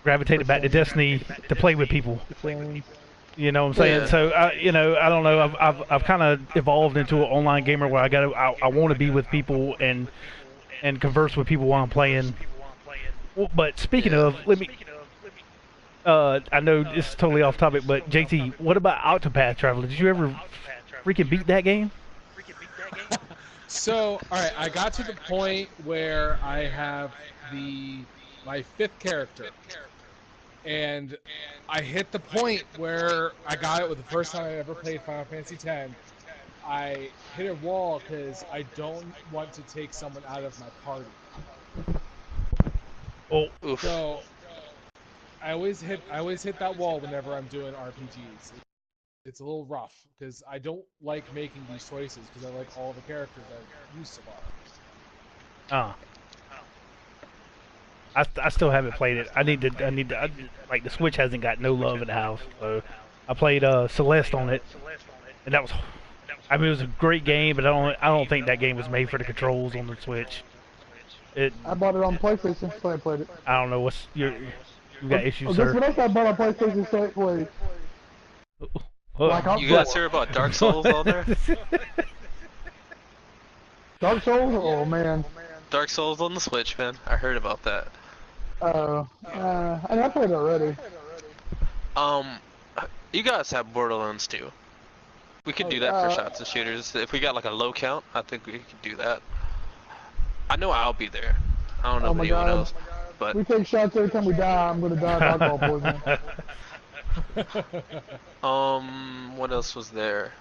gravitated back to Destiny to play with people. You know what I'm saying? Yeah. So I don't know. I've kind of evolved into an online gamer where I want to be with people and converse with people while I'm playing. Well, but speaking of, I know this is totally off topic, but JT, what about Octopath Traveler? Did you ever freaking beat that game? So, alright, I got to the point where I have my 5th character. And I hit the point where I got it with the first time I ever played Final Fantasy X. I hit a wall because I don't want to take someone out of my party. Oh, oof. So I always hit that wall whenever I'm doing RPGs. It's a little rough because I don't like making these choices because I like all the characters I've used so far. I still haven't played it. I need to like the Switch hasn't got no love in the house, so I played Celeste on it, and that was, it was a great game, but I don't think that game was made for the controls on the Switch. I bought it on PlayStation, so I played it. I don't know what's you got issues, Guess sir. what else I bought on PlayStation, so I played? You guys hear about Dark Souls on there? Dark Souls? Oh man. Dark Souls on the Switch, man. I heard about that. I played it already. You guys have Borderlands too. We could do that for shots and shooters. If we got like a low count, I think we could do that. I know I'll be there. I don't know if anyone else, but we take shots every time we die. I'm gonna die of alcohol poisoning. What else was there?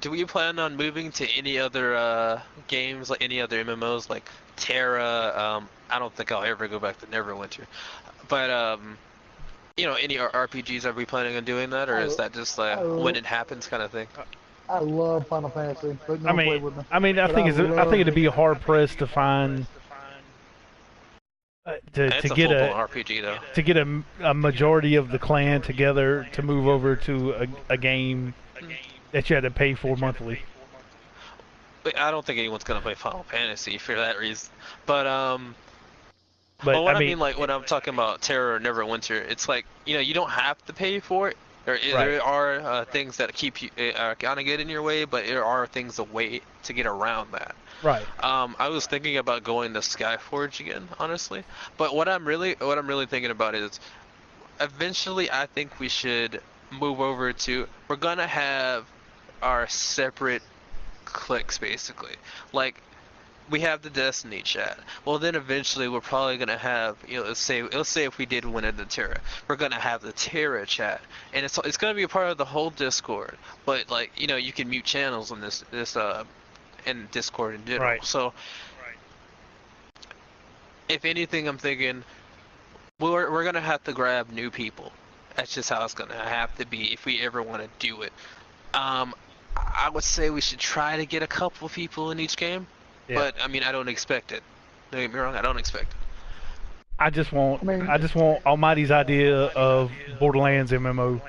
Do we plan on moving to any other games, like any other MMOs, like Terra? I don't think I'll ever go back to Neverwinter, but any RPGs? Are we planning on doing that, or is that just when it happens kind of thing? I love Final Fantasy, but no play with me. I think it'd be hard pressed to find to It's a get full-blown RPG though. to get a majority of the clan together to move over to a game that you had to pay for monthly. But I don't think anyone's gonna play Final Fantasy for that reason. But But well, what I I mean, mean, like when I'm talking about Terror Neverwinter, it's like you don't have to pay for it. There, Right. there are things that keep you kind of get in your way, but there are things a way to get around that. right. I was thinking about going to Skyforge again, honestly. But what I'm really thinking about is eventually I think we should move over to we're gonna have our separate cliques basically. Like we have the Destiny chat. Well, then eventually we're probably gonna have, let's say if we did win in the Terra, we're gonna have the Terra chat, and it's gonna be a part of the whole Discord. But like, you can mute channels on this in Discord in general. Right. So, if anything, I'm thinking we're gonna have to grab new people. That's just how it's gonna have to be if we ever want to do it. I would say we should try to get a couple people in each game. Yeah. But I mean, I don't expect it. Don't get me wrong, I don't expect it. I just want I mean- Almighty's idea of Borderlands MMO.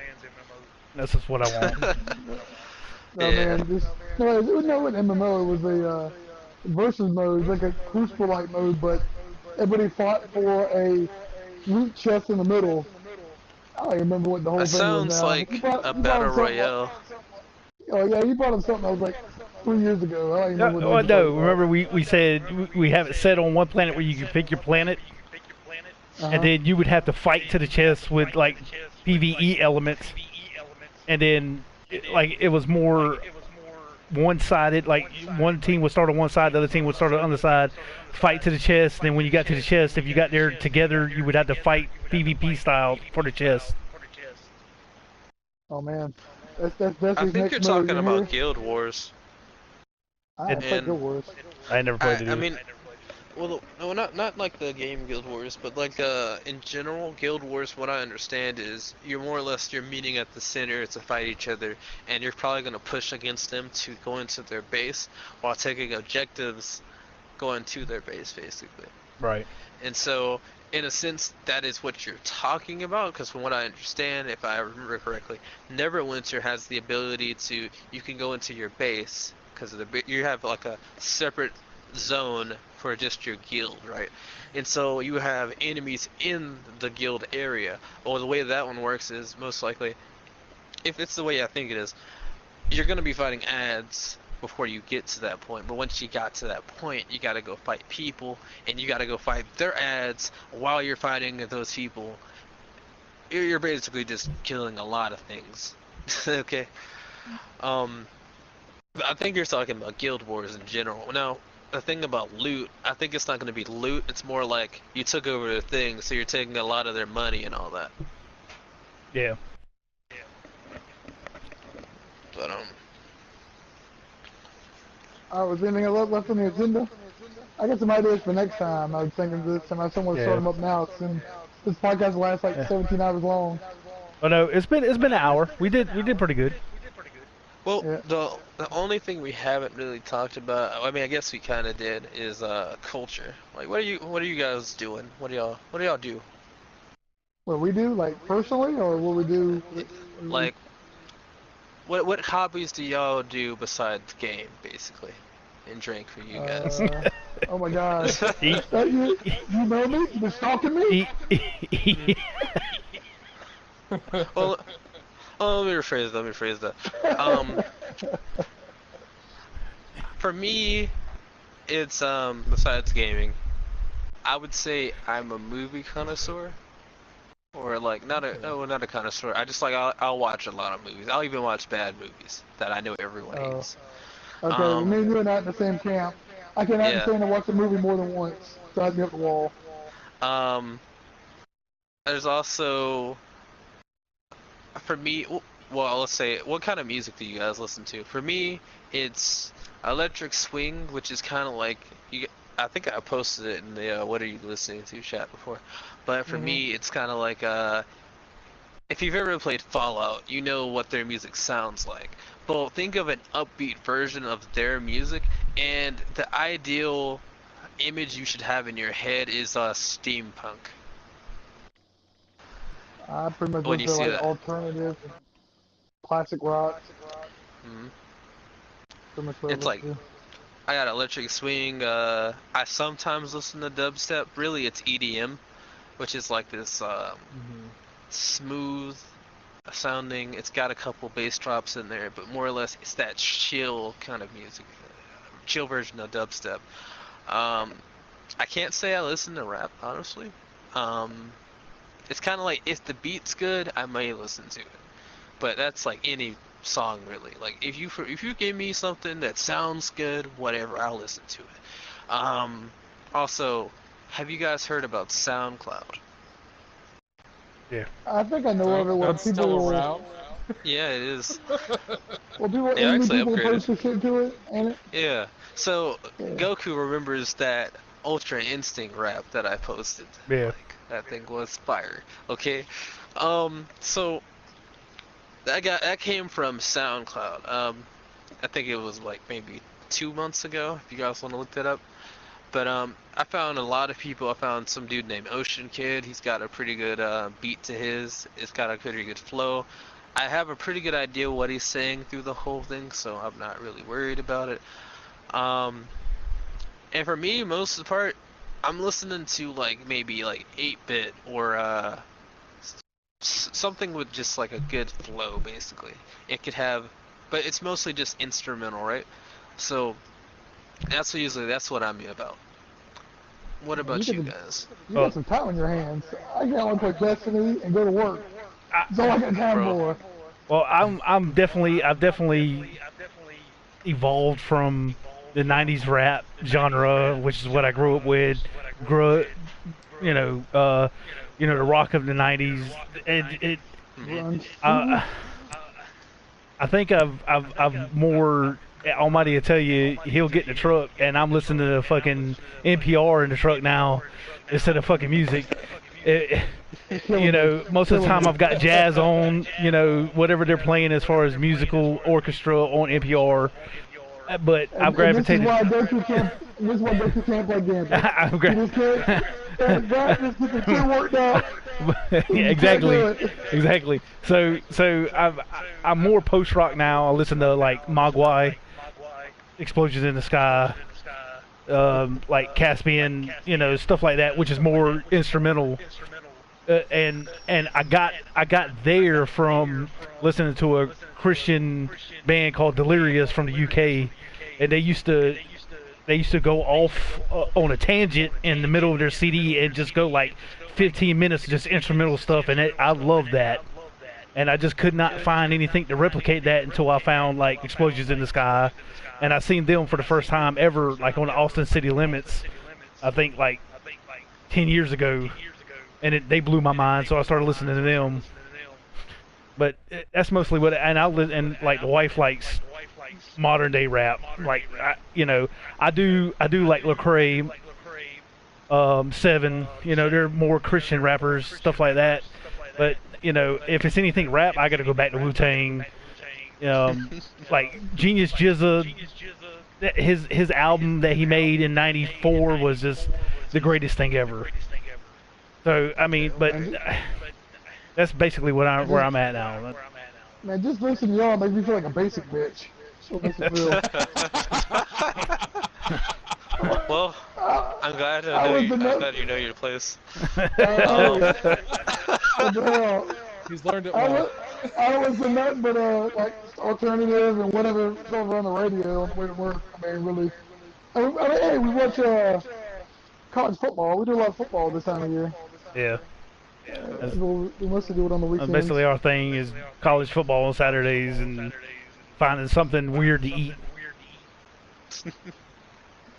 That's just what I want. No, Yeah. man, no, an MMO. It was a versus mode, like a Crucible-like mode, but everybody fought for a loot chest in the middle. I don't even remember what the whole That thing sounds was now. like You brought- a you brought battle up something- royale. Oh yeah, you brought up something that was like 3 years ago. I don't even No, remember well, what no. Remember we said we have it set on one planet where you can pick your planet, and then you would have to fight to the chest with like PvE elements, and then it was more one-sided. Like one team would start on one side, the other team would start on the other side, fight to the chest. Then when you got to the chest, if you got there together, you would have to fight PvP style for the chest. Oh man, that's I think next you're mode talking in about here. Guild Wars. I played and- Guild Wars. I never played it. I Either. mean, well, no, not like the game Guild Wars, but like in general, Guild Wars. What I understand is you're more or less meeting at the center to fight each other, and you're probably gonna push against them to go into their base while taking objectives going to their base, basically. right. And so, in a sense, that is what you're talking about, because from what I understand, if I remember correctly, Neverwinter has the ability to, you can go into your base, because you have like a separate zone for just your guild, right? And so you have enemies in the guild area. Well, the way that one works is most likely, if it's the way I think it is, you're going to be fighting ads before you get to that point. But once you got to that point, you got to go fight people, and you got to go fight their ads while you're fighting those people. You're basically just killing a lot of things. Okay. I think you're talking about Guild Wars in general. Now, the thing about loot, I think it's not going to be loot. It's more like you took over their thing, so you're taking a lot of their money and all that. Yeah. But Was there anything left on the agenda? I got some ideas for next time. I was thinking this time. I someone Yeah. start them up now. Since this podcast lasts like 17 hours long. Oh no, it's been an hour. We did pretty good. well, Yeah. the only thing we haven't really talked about, I mean, I guess we kind of did, is culture. Like, what are you guys doing? What do y'all do? What we do, like personally, or what we do? Like, what hobbies do y'all do besides game, basically, and drink for you guys? Oh my gosh. Eat, You know me? You been stalking me? eat. Well, let me rephrase that. For me, it's besides gaming, I would say I'm a movie connoisseur, or like not a connoisseur. I just like I'll watch a lot of movies. I'll even watch bad movies that I know everyone Oh. hates. Okay, me and you are not in the same camp. I cannot Yeah. stand to watch a movie more than once. Drive me up the wall. There's also, for me, well, let's say, what kind of music do you guys listen to? For me, it's electric swing, which is kind of like I think I posted it in the "What are you listening to?" chat before. But for me, it's kind of like if you've ever played Fallout, you know what their music sounds like. But think of an upbeat version of their music, and the ideal image you should have in your head is steampunk. I pretty much When you listen to see like that. alternative, classic rock. Mhm. Pretty much what I It's like listen I got electric swing. I sometimes listen to dubstep. Really, it's EDM, which is like this smooth sounding. It's got a couple bass drops in there, but more or less it's that chill kind of music, chill version of dubstep. I can't say I listen to rap honestly. It's kind of like if the beat's good, I may listen to it, but that's like any song really. Like if you give me something that sounds good, whatever, I'll listen to it. Also, have you guys heard about SoundCloud? Yeah. to. I think I know of it where That's still people, around. Yeah, it is. well, people, They even actually people upgraded. post the shit to it, and it. Yeah. So Yeah. Goku remembers that Ultra Instinct rap that I posted. Yeah. Like that thing was fire. Okay. So that came from SoundCloud. I think it was like maybe 2 months ago. If you guys want to look that up. But I found a lot of people. I found some dude named Ocean Kid. He's got a pretty good beat to his. It's got a pretty good flow. I have a pretty good idea what he's saying through the whole thing, so I'm not really worried about it. Um, and for me, most of the part, I'm listening to like maybe like 8-bit or something with just like a good flow, basically. It could have, but it's mostly just instrumental, right? So that's what I'm about. What You about got, you guys? you got some time on your hands. I can only play Destiny and go to work. That's all I got time Bro. for. Well, I've definitely evolved from the '90s rap genre, which is what I grew up with. Grew, you know, the rock of the '90s. It Grunge. uh, I think I've more. Almighty will tell you he'll get in the truck, and I'm listening to the fucking NPR in the truck now instead of fucking music. Most of the time I've got jazz on, whatever they're playing as far as musical orchestra on NPR. But I've gravitated. This is why Goku can't play games. I've He just can't. Just get the shit worked out. Yeah, exactly. So I'm more post rock now. I listen to like Mogwai, Explosions in the Sky, like Caspian, stuff like that, which is more instrumental. And I got there from listening to a Christian band called Delirious from the UK, and they used to go off on a tangent in the middle of their CD and just go like 15 minutes of just instrumental stuff, and I love that. And I just could not find anything to replicate that until I found like Explosions in the Sky, and I seen them for the first time ever like on the Austin City Limits, I think like 10 years ago, and they blew my mind, so I started listening to them. But that's mostly what, and like the wife likes modern day rap. Like I do like Lecrae, Seven. They're more Christian rappers, stuff like that. But if it's anything rap, I got to go back to Wu-Tang. Like Genius Jizza, his album that he made in '94 was just the greatest thing ever. So I mean, but that's basically where I'm at now. Man, just listen to y'all makes me feel like a basic bitch. So makes me feel. Well, I'm glad you know your place. What the hell? He's learned it well. I don't listen to nothing but like alternative and whatever over on the radio on the way to work. I mean, really. Hey, we watch college football. We do a lot of football this time of year. Yeah. We mostly do it on the weekends. Basically, our thing is college football on Saturdays and finding something weird to eat.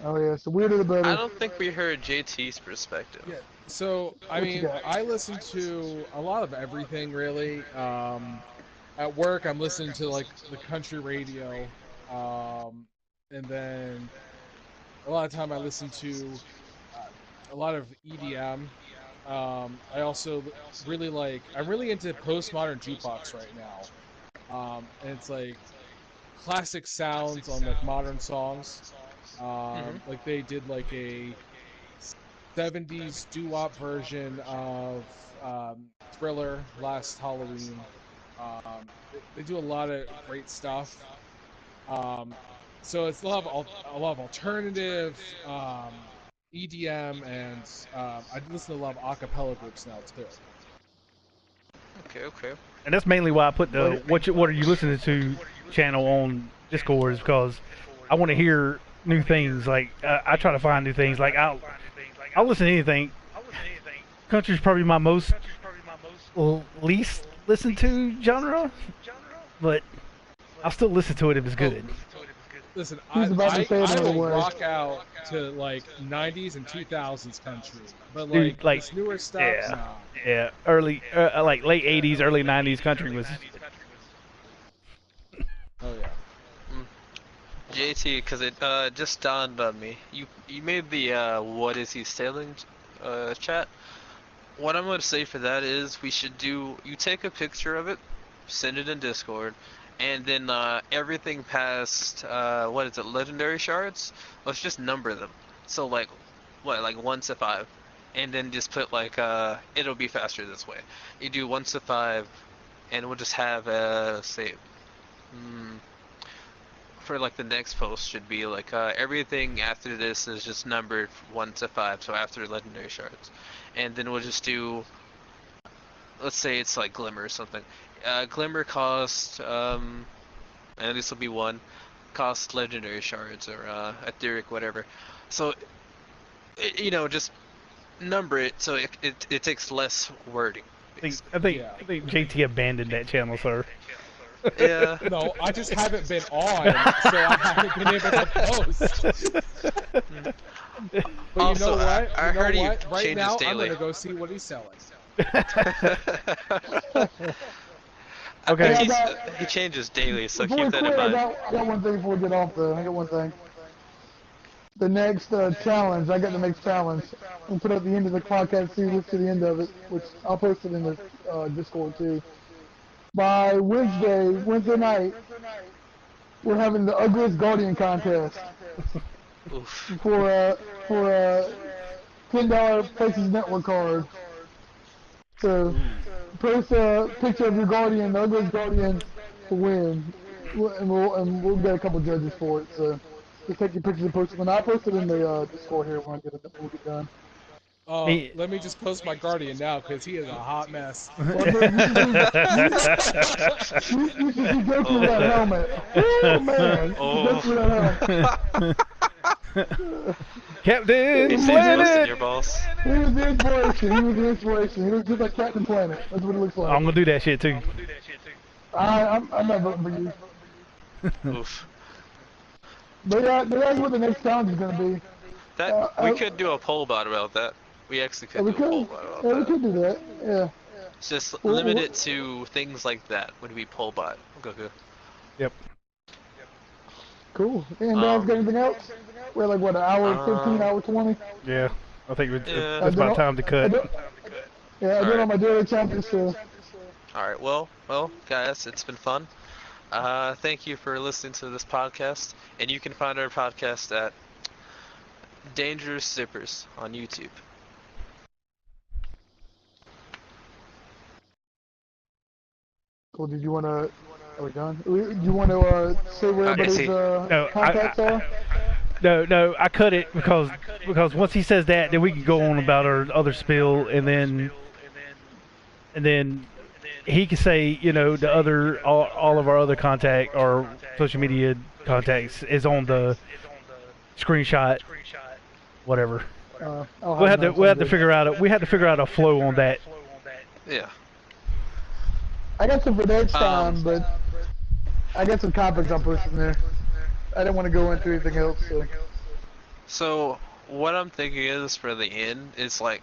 Oh yeah, so weirder the better. I don't think we heard JT's perspective. Yeah. So I What you mean, got? I listen to a lot of everything really. At work, I'm listening to like the country radio, and then a lot of time I listen to a lot of EDM. I also really I'm really into postmodern jukebox right now, and it's like classic sounds on like modern songs. Like they did like a 70s doo-wop version of Thriller last Halloween. They do a lot of great stuff. So it's a lot of alternative EDM, and I listen to a lot of acapella groups now too. Okay. And that's mainly why I put the what are you listening to channel on Discord, is because I want to hear new things. Like I try to find new things. Like I'll listen to anything. Country's probably my least listened to genre, but I'll still listen to it if it's good. Listen, I will rock out to like 90s and 2000s country, but Dude, like this newer stuff, nah. Yeah, early like late 80s, early 90s country was. Oh yeah. JT, because it just dawned on me. You made the what is he selling chat. What I'm going to say for that is you take a picture of it, send it in Discord, and then everything past what is it, legendary shards? Let's just number them. So like 1 to 5, and then just put like it'll be faster this way. You do 1 to 5, and we'll just have say. For like the next post should be like everything after this is just numbered 1 to 5, so after legendary shards, and then we'll just do, let's say it's like glimmer or something. Glimmer cost and this will be 1, cost legendary shards or etheric whatever. So just number it so it takes less wording. I think JT abandoned that channel, sir. Yeah. No, I just haven't been on, so I haven't been able to post. But Also, you know what? I heard he Right changes now, daily. I'm gonna go see what he's selling. Okay. He changes daily, so Before we keep that in quit, mind. I got one thing before we get off though. I got one thing. The next challenge, I got the next challenge. We'll put at the end of the podcast, see what's to the end of it, which I'll post it in the Discord too. By Wednesday night, we're having the ugliest Guardian contest Oof. for a $10 Faces Network card. So post a picture of your Guardian, the ugliest Guardian, to win, and we'll get a couple judges for it. So just take your pictures and post it. When I post it in the Discord here when we'll get done. Let me just post my Guardian now, because he is a hot mess. You should go through that helmet. Oh man, go through that helmet. Captain He seems Planet. your boss. He was the inspiration. He looks just like Captain Planet. That's what it looks like. I'm gonna do that shit too. I'm not voting for you. Oof. But yeah, that's what the next challenge is gonna be. We could do a poll bot about that. We actually could We do a poll could. bot about Yeah, we that. could do that. Yeah. Just limit it to things like that when we poll bot. Okay. Yep. Cool. And guys, got anything else? We're like what, an hour 15, hour 20? Yeah. I think Yeah. it's about time to cut. I did on my daily chapters, so. Alright, well, guys, it's been fun. Thank you for listening to this podcast, and you can find our podcast at Dangerous Zippers on YouTube. Cool. Did you want to? Are we done? Do you want to say where everybody's contacts are? No, I cut it because once he says that, then we can go on about our other spill, and then he can say, the other all of our other contact or social media contacts is on the screenshot, whatever. We had to figure out a flow on that. Yeah. I got some for next time, but I got some topics I'll push in there. I didn't want to go into anything else. So So what I'm thinking is for the end is like